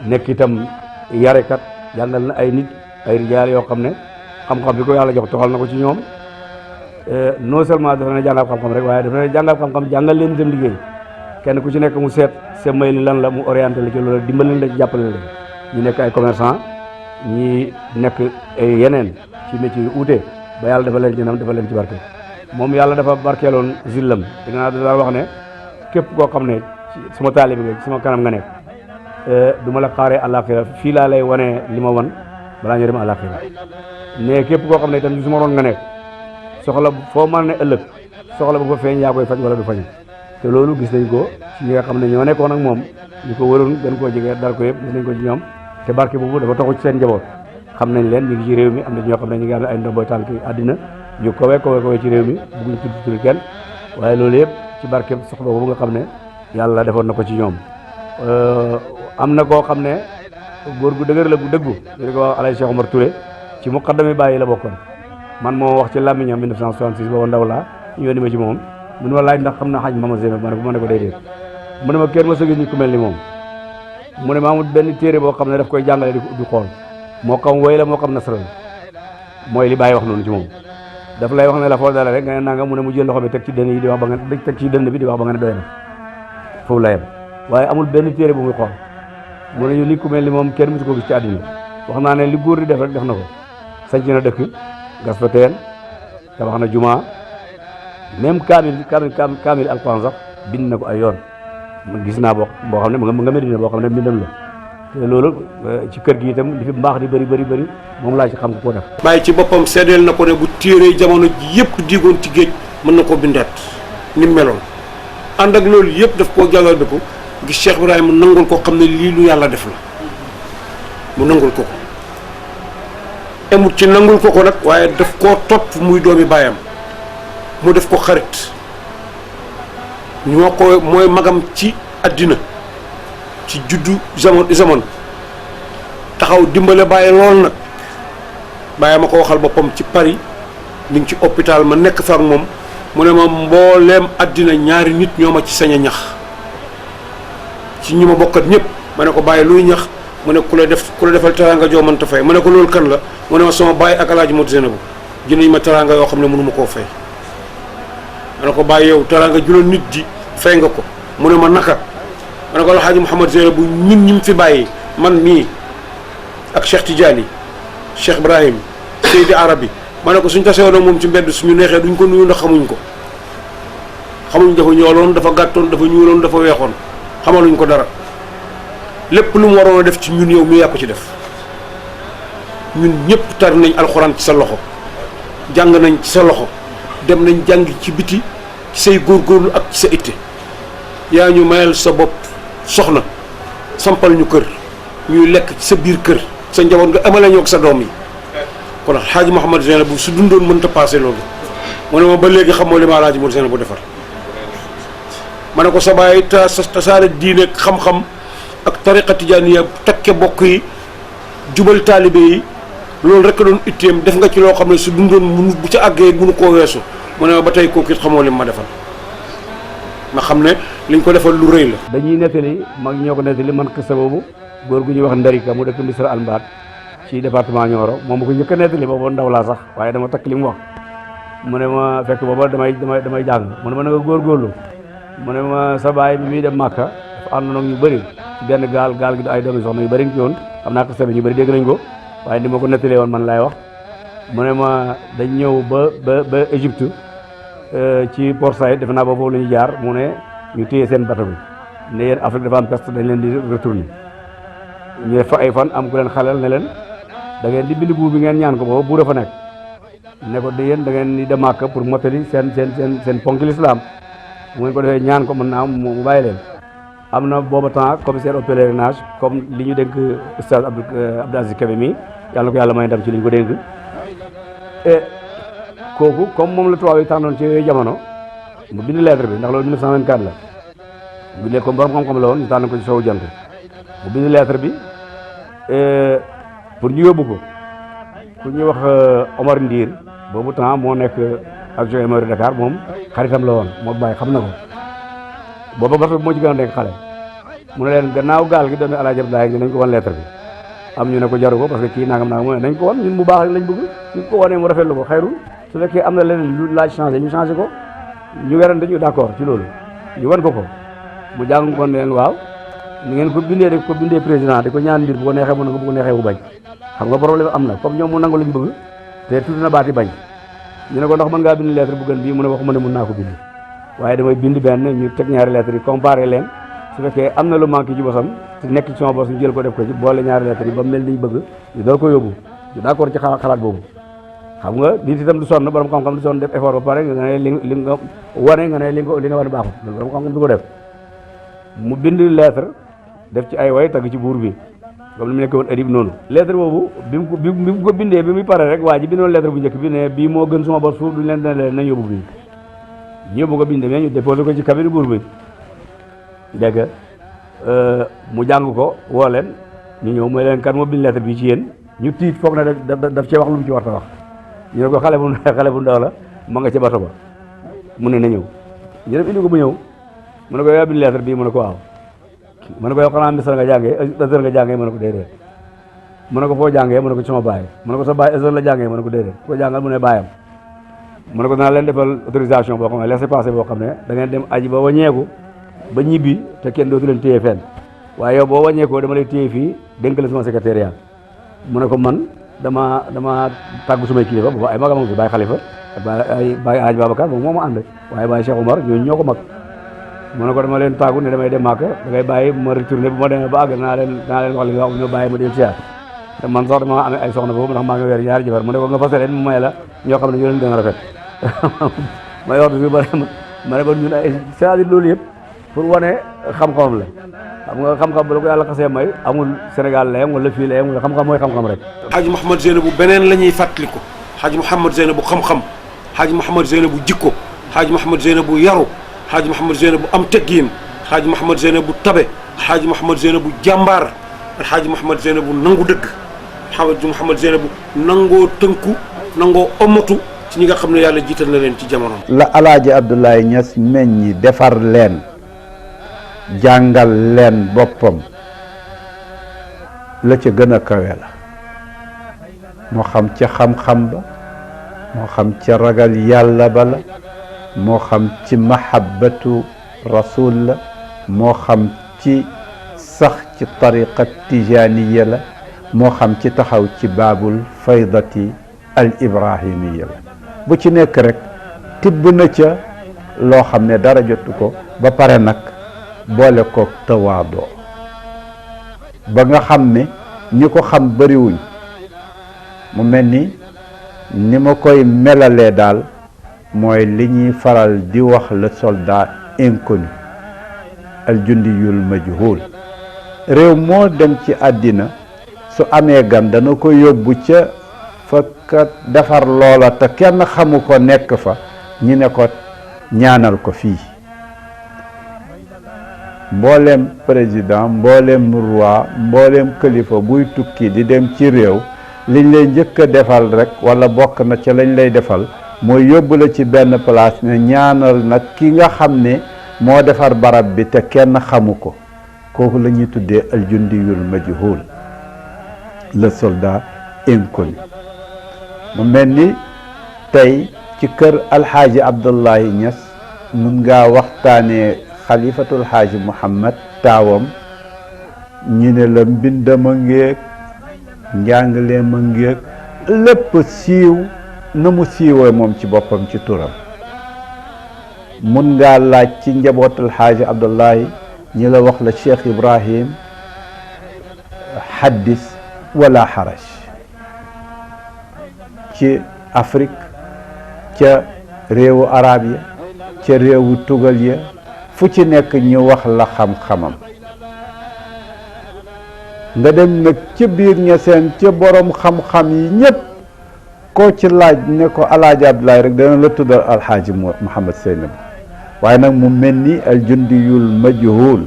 nekk itam yarekat jàngal na ay nit ay rijaal yoo xam ne xam-xam bi ko yàlla jox toxal na ko ci ñoom non seulement dafa ne jàngal xam-xam rek waaye dafa ne jàngal xam-xam jàngal leen itam liggéey kenn ku ci nekk mu seet sa may li lan la mu orienté la ci loolu dimbali la ci jàppale la ñu nekk ay commerçant ñi nekk ay yeneen ci métier yu uute ba yàlla dafa leen ci nam dafa leen ci barke moom yàlla dafa barkeeloon zillam dinaa daal wax ne képp koo xam ne suma taalibe nga suma kanam nga nekk du ma la xaaree àllaaxira fii laa lay wane li ma wan balaa ñu dem àllaaxira mais képp koo xam ne itam suma roon nga nekk soxla foo mën ne ëllëg soxla bu fa feeñ yaa koy faj wala du fañ te loolu gis nañ ko ci ñi nga xam ne ñoo nekkoon ak moom ñu ko wëroon gën koo jege dal ko yëpp gis nañ ko ci ñoom te barke boobu dafa taxu ci seen njaboot xam nañ leen ñu ngi ci réew mi am na ñoo xam ne ñu ngi am ay ndomboy tànk àddina yu kawe ci réew mi bugguñ tudd kenn waaye loolu yëpp ci barkeb soxna boobu nga xam ne yàlla defoon na ko ci ñoom. am na koo xam ne góor gu dëgër la gu dëggu ñu ko wax Alaaji Cheikh Omar Touré ci muqaddami bàyyi la bokkoon man moo wax ci làmmiñam 1966 boobu ndaw laa ñu yónni ma ci moom mu ne ma laaj ndax xam na xaj Mama Zeynab ma ne ko déedéet mu ne ma kenn ma sa gis nit ku mel ni moom mu ne ma amul benn téere boo xam ne daf koy jàngale di xool moo xam woy la moo xam nasara la mooy li bàyyi wax noonu ci moom daf lay wax ne la foo dara rek nga ne nanga mu ne mu jël loxo bi teg ci dënn yi di wax ba nga teg ci dënn bi di wax ba nga ne doy na foofu la yem waaye amul benn téere bu muy xool mu ne ñu nit ku mel ni moom kenn musu ko gis ci àddina wax naa ne li góor di def rek def na ko sanc na dëkk gas fa teen tabax na jumaa même kaamil alquran sax bind na ko ay yoon man gis naa boo xam ne mu nga Medina boo xam ne mbindam la te loolu ci kër gi itam li fi mbaax di bëri moom laa ci xam ko def. bàyyi ci boppam seedeel na ko ne bu téere jamono ji yëpp diigoon ci géej mën na koo bindaat ni mu meloon ànd ak loolu yëpp daf koo jàllal bi ko gis Cheikh Ibrahima nangul ko xam ne lii lu yàlla def la mu nangul ko emut ci nangul ko nag waaye daf koo topp muy doomi baayam mu def ko xarit ñoo ko mooy magam ci àddina ci juddu zaman taxaw dimbale bàyyi lool nag bàyyi ma ko waxal boppam ci Paris ni ngi ci hôpital ma nekk fa ak moom mu ne ma mbooleem àddina ñaari nit ñoo ma ci sañ a ñax ci ñi ma bokkat ñëpp ma ne ko bàyyi luy ñax mu ne ku la defal teraanga joo mënta fay ma ne ko loolu kan la mu ne ma sama bàyyi ak Alaaji Modou Zeynabou jënañ ma teraanga yoo xam ne mënu ma koo fay ma ne ko bàyyi yow teraanga juloon nit di fay nga ko mu ne ma naka ma ne ko Alaaji Mouhamed Zeynabou ñun ñi mu fi bàyyi man mii ak Cheikh Tidiane Cheikh Ibrahim Seydi Arabi ma ne ko suñ tasewoon ak moom ci mbedd suñu neexee duñ ko nuyu ndax xamuñ ko xamuñ dafa ñooloon dafa gàttoon dafa ñuuloon dafa weexoon xamaluñ ko dara lépp lu mu waroon a def ci ñun yow mi yaa ko ci def ñun ñëpp tar nañ alxuraan ci sa loxo jàng nañ ci sa loxo dem nañ jàng ci biti ci say góorgóorlu ak ci sa itte yaa ñu mayal sa bopp soxna sampal ñu kër ñuy lekk ci sa biir kër sa njaboot nga amale ñoo ak sa doom yi kon Alaaji Mouhamed Zeynabou su dundoon mënta passé loolu mu ne ma ba léegi xamoo li ma Alaaji Mouhamed Zeynabou defar ma ne ko sa baay tasaare diine xam-xam ak tariqa tijaaniya takke bokk yi jubal taalibe yi loolu rek doon itteem def nga ci loo xam ne su dundoon munu bu ca àggee munu koo weesu mu ne ma ba tey kooku it xamoo li ma defal ma xam ne liñ ko defal lu rëy la. dañuy nettali mag ñoo ko nettali man kese boobu góor gu ñuy wax Ndarika mu dëkk Misra Almbaat ci département Nioro moom bu ko njëkk a nettali boobu ndaw laa sax waaye dama takk li mu wax mu ne ma fekk booba damay jàng mu ne ma na nga góorgóorlu mu ne ma sa baay bi muy dem Màkka dafa àndoon ak ñu bëri ci benn gaal gi ay doomi soxna yu bëri ngi ci woon xam naa ko sebe ñu bëri dégg nañ ko waaye ni ma ko nettalee woon man laay wax mu ne ma dañ ñëw ba Égypte ci Port Saïd defe naa ba foofu la ñu jaar mu ne ñu téye seen bato bi ne yéen Afrique dafa am peste dañ leen di retourner ñu def fa ay fan am ku leen xalal ne leen da ngeen di bind buur bi ngeen ñaan ko booba buur dafa nekk ne ko de yéen da ngeen di dem Màkka pour mottali seen ponk l'islam mu ngeen ko defee ñaan ko mën naa mu bàyyi leen am na booba temps commissaire au pèlerinage comme li ñu dénk oustaz Abdou Aziz Kébé mi yàlla ko yàlla may ndam ci li ñu ko dénk et kooku comme moom la tubaab yi tànnoon ci yooyu jamono mu bind lettre bi ndax loolu 1924 la mu bindee comme borom xam-xam la woon ñu tànn ko ci sowu jant mu bind lettre bi pour ñu yóbbu ko ku ñuy wax Omar Ndiir boobu temps moo nekk adjoint maire de Dakar moom xaritam la woon moo bàyyi xam na ko booba bato bi moo ci gën a nekk xale mu ne leen gannaaw gaal gi doomi Alaaji Abdoulaye nañ ko wan lettre bi am ñu ne ko jaru ko parce que kii nangam mu ne nañ ko wan ñun bu baax rek lañ bëgg ñu ko wanee mu rafetlu ko xayrul su fekkee am na leneen lu laaj changé ñu changé ko ñu werante ñu d'accord ci loolu ñu wan ko mu jàng ko ne leen waaw ni ngeen ko bindee rek ko bindee président di ko ñaan mbir bu ko neexee mu nangu bu ko neexee bu bañ xam nga problème am na comme ñoom mu nangu lañ bëgg te tudd na baati bañ ñu ne ko ndax mën ngaa bind lettre bu gën bii mu ne waxuma ne mën naa ko bind waaye damay bind benn ñu teg ñaari lettres yi comparé leen su fekkee am na lu manqué ci bosam te nekk ci sama bos ñu jël ko def ko ci boole ñaari lettres yi ba mel ni ñu bëgg ñu door ko yóbbu ñu d'accord ci xalaat boobu xam nga nit itam du sonn borom xam-xam du sonn def effort ba pare nga ne li nga wane nga ne li nga wane baaxul loolu borom xam-xam du ko def mu bind lettre def ci ay way tagg ci buur bi comme ni mu nekk woon adib noonu lettre boobu bi mu ko bindee bi muy pare rek waa ji bindoon lettre bu njëkk bi ne bii moo gën suma bos suuf duñ leen dana nañ yóbbu bii yóbbu ko bindee mais ñu déposé ko ci cabinet buur bi dégg nga mu jàng ko woo leen ñu ñëw mooy leen kan moo bind lettre bi ci yéen ñu tiit foog na daf cee wax lu mu ci war a wax ñu ne ko xale bu ndaw la ma nga ca bato ba mu ne na ñëw ñu def indi ko bu ñëw mu ne ko yaa bind lettre bii mu ne ko waaw mu ne ko yow xanaa misal nga jàngee Azhar nga jàngee mu ne ko déedéet mu ne ko foo jàngee mu ne ko sama baay mu ne ko sa baay Azhar la jàngee mu ne ko déedéet ko jàngal mu ne baayam mu ne ko danaa leen defal autorisation boo xam ne laissez-passer boo xam ne da ngeen dem aji ba waññeeku ba ñibbi te kenn dootu leen téye fenn waaye yow boo wàññeekoo dama lay téye fii dénk la sama secrétariat mu ne ko man dama tàggu sumay kilifa boobu ay magam fi Baye Khalifa ak Baye Hadj Babacar moom moo ma ànd waaye Baye Cheikh Omar ñooñu ñoo ko mag mu ne ko dama leen tàggu ne damay dem Màkka da ngay bàyyi ma retourné bu ma demee ba àgg naa leen wax li nga wax ñu bàyyi ma dem siyaar te man sax dama amee ay soxna boobu ndax maa ngi weer ñaari jabar mu ne ko nga fase leen mu may la ñoo xam ne ñoo leen gën a rafet may wax bi ma ne ko ñun ay c'est-à-dire loolu yëpp pour wane xam-xamam la xam nga xam-xam bu la ko yàlla xasee may amul Sénégal la yem wala fii la yem wala xam-xam mooy xam-xam rek. Hadj Mouhamed Zeynabou beneen la ñuy fàttaliku Hadj Mouhamed Zeynabou xam-xam Hadj Mouhamed Zeynabou jikko Hadj Mouhamed Zeynabou yaru Hadj Mouhamed Zeynabou am teggiin Hadj Mouhamed Zeynabou tabe Hadj Mouhamed Zeynabou jàmbaar Hadj Mouhamed Zeynabou nangu dëgg Hadj Mouhamed Zeynabou nangoo tënku nangoo omatu ci ñi nga xam ne yàlla jiital na leen ci jamono. la Alaaji Abdoulaye Niass meññi defar leen jàngal leen boppam la ca gën a kawe la moo xam ca xam-xam ba moo xam ca ragal yàlla ba la moo xam ci mahabbatu rasul la moo xam ci sax ci tariqa tijaniya la moo xam ci taxaw ci baabul faydati al ibrahimiya la bu ci nekk rek tibb na ca loo xam ne dara jotu ko ba pare nag boole koog tawaadoo ba nga xam ne ñi ko xam bariwuñ mu mel ni ma koy melalee daal mooy li ñuy faral di wax le soldat inconnu al jundiyul majhul réew moo dem ci àddina su amee gan dana ko yóbbu ca fa defar loola te kenn xamu ko nekk fa ñi ne ko ñaanal ko fii mbooleem président mbooleem roi mbooleem kilifa buy tukki di dem ci réew liñ lay njëkk a defal rek wala bokk na ca lañ lay defal mooy yóbbu la ci benn place ne ñaanal nag ki nga xam ne moo defar barab bi te kenn xamu ko kooku la ñuy tuddee aljundiyul majhul le soldat inconnu mu mel ni tey ci kër alxaaji Abdoulaye Niass mun ngaa waxtaanee xalifatul xaaji Muhammad taawam ñu ne la mbindama ngéeg njàngale ma ngéeg lépp siiw na mu siiwee moom ci boppam ci turam mun ngaa laaj ci njabootul xaaji Abdoulaye ñi la wax la Cheikh Ibrahim xaddis wala xaraj ci Afrique ca réewu arab ya ca réewu tugal ya fu ci nekk ñu wax la xam-xamam nga dem nag ca biir ñaseen ca borom xam-xam yi ñëpp koo ci laaj ne ko alaaji Abdoulaye rek dana la tuddal alxaaji Mouhamed Zeynabou waaye nag mu mel ni aljundiyul majhul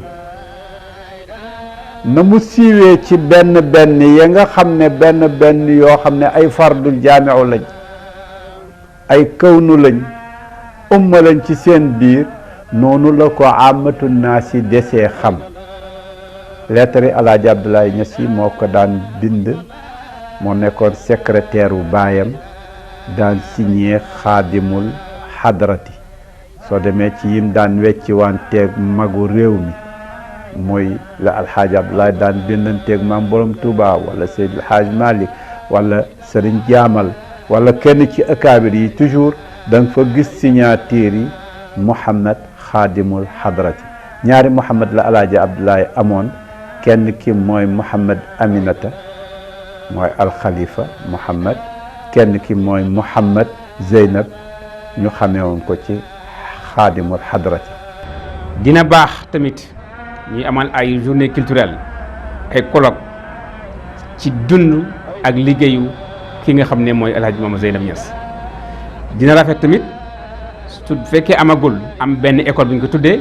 na mu siiwee ci benn benn ya nga xam ne benn benn yoo xam ne ay fardul jaamiu lañ ay kawnu lañ umma lañ ci seen biir noonu la ko amatu naas yi desee xam lettre yi alaaji Abdoulaye Niass yi moo ko daan bind moo nekkoon secrétaire bu baayam daan signé xaadimul xadrati soo demee ci yim daan wecci wanteeg magu réew mi mooy la alxaaji Abdoulaye daan bindanteeg maam borom Touba wala Seydi Alxaaj Malik wala Sëriñ Jaamal wala kenn ci akaabir yi toujours da nga fa gis signature yi Mouhamed xaadimul xadrati ñaari Mouhamed la alaaji Abdoulaye amoon kenn ki mooy Mouhamed Aminata mooy alxalifa Mouhamed kenn ki mooy Mouhamed Zeynab ñu xamee woon ko ci xaadimul xadrati. dina baax tamit ñuy amal ay journée culturelle ay colloque ci dund ak liggéeyu ki nga xam ne mooy El Hadj Mama Zeynab Niass. dina rafet tamit su fekkee amagul am benn école bu ñu ko tuddee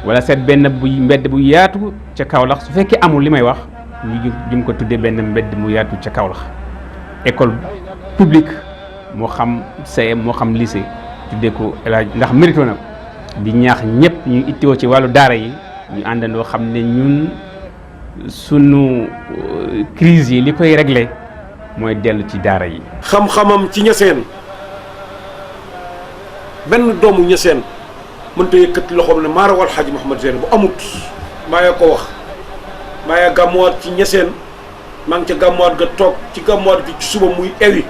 wala seet benn bu mbedd bu yaatu ca Kaolack su fekkee amul li may wax ñu jëm ko tuddee benn mbedd mu yaatu ca Kaolack école publique moo xam CM moo xam lycée tuddee ko El Hadj ndax mérito na ko di ñaax ñëpp ñu ittiwoo ci wàllu daara yi ñu àndandoo xam ne ñun sunu crise yi li koy régler mooy dellu ci daara yi. xam-xamam ci ñaseen benn doomu ñaseen mënta yëkkati loxoom ne maa rawal Hadj Mouhamed Zeynab bu amut maa yaa ko wax maa yaa gàmmuwaat ci ñaseen maa ngi ca gàmmuwaat ga toog ci gàmmuwaat gi ci suba muy ewi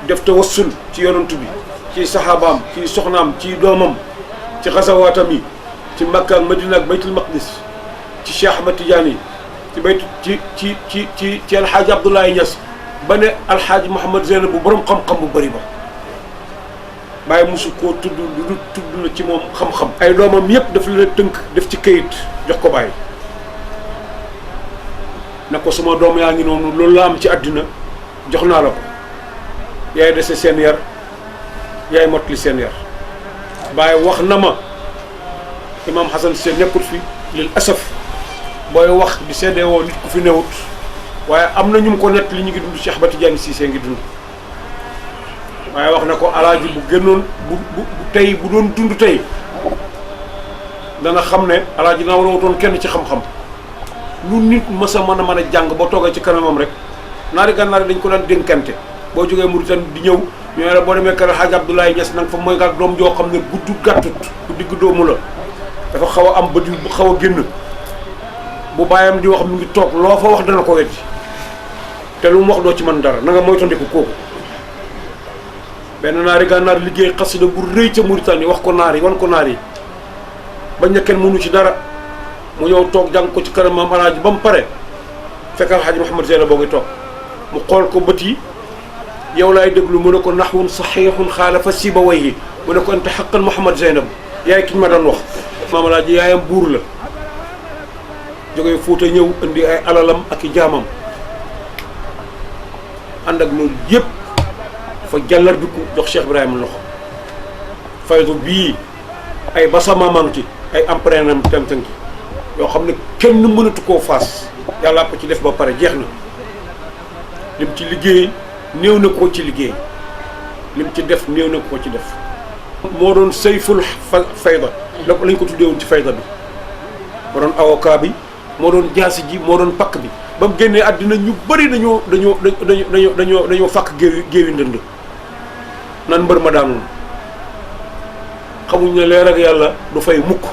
def tawassul ci yonantu bi ci saxaabaam ci soxnaam ci doomam ci xasawaatam yi ci Makka ak Madina ak Baytul Maqdis ci Cheikh Ahmed Tidiane yi ci baytu ci alxaaji Abdoulaye Niass ba ne alxaaji Mouhamed Zeynab bu borom xam-xam bu bëri ba bàyyi mosu koo tudd lu tudd na ci moom xam-xam ay doomam yëpp daf leen tënk def ci këyit jox ko bàyyi ne ko suma doom yaa ngi noonu loolu la am ci àddina jox naa la ko yaay dese seen yar yaay mottali seen yar bàyyi wax na ma imaam Hassan Cissé nekkut fi lil asaf booy wax di seddee woo nit ku fi newut waaye am na ñu mu ko nett li ñu ngi dund Cheikh Ahmed Tidiane Cissé ngi dund waaye wax na ko alaaji bu génnoon bu tey bu doon dund tey dana xam ne alaaji naa waroon kenn ci xam-xam lu nit mës a mën a jàng boo toogee ci kanamam rek naari gànnaar dañ ko daan dénkante boo jógee Mauritanie di ñëw ñu ne la boo demee kër Hadj Abdoulaye Niass nanga fa mooy nga doom joo xam ne gudd gàttut bu digg doomu la dafa xaw a am bët yu xaw a génn bu bàyyam di wax mu ngi toog loo fa wax dana ko weddi te lu mu wax doo ci mën dara na nga moytandiku kooku benn naari gànnaar liggéey xasida bu rëy ca Mauritanie wax ko naar yi wan ko naar yi bañ na kenn mënu ci dara mu ñëw toog jàng ko ci kanam maam alaaji ba mu pare fekkal Hadj Mouhamed Zeynab boo ngi toog mu xool ko bët yi yow laay déglu mu ne ko naxwun saxiixun xaalafa Sibawayhi mu ne ko anta xaqan Mouhamed Zeynab yaay ki ñu ma doon wax maam alaaji yaayam buur la jógee Fuuta ñëw indi ay alalam ak i jaamam ànd ak loolu yëpp fa jàllar bi ko jox Cheikh Ibrahima loxo faydu bii ay basamamam ci ay empreinte am tem-tem ci yoo xam ne kenn mënatu koo faas yàlla ko ci def ba pare jeex na lim ci liggéey néew na koo ci liggéey lim ci def néew na koo ci def moo doon sayful fayda la ko lañ ko tuddeewoon ci fayda bi moo doon avocat bi moo doon jaasi ji moo doon pakk bi ba mu génnee àddina ñu bëri dañoo fàkk géewi ndënd nan mbër ma daanoon xamuñ ne leer ak yàlla du fay mukk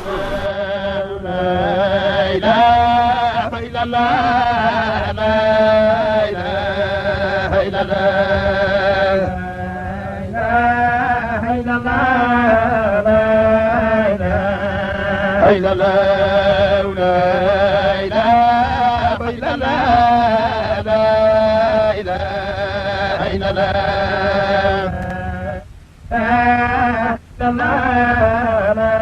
la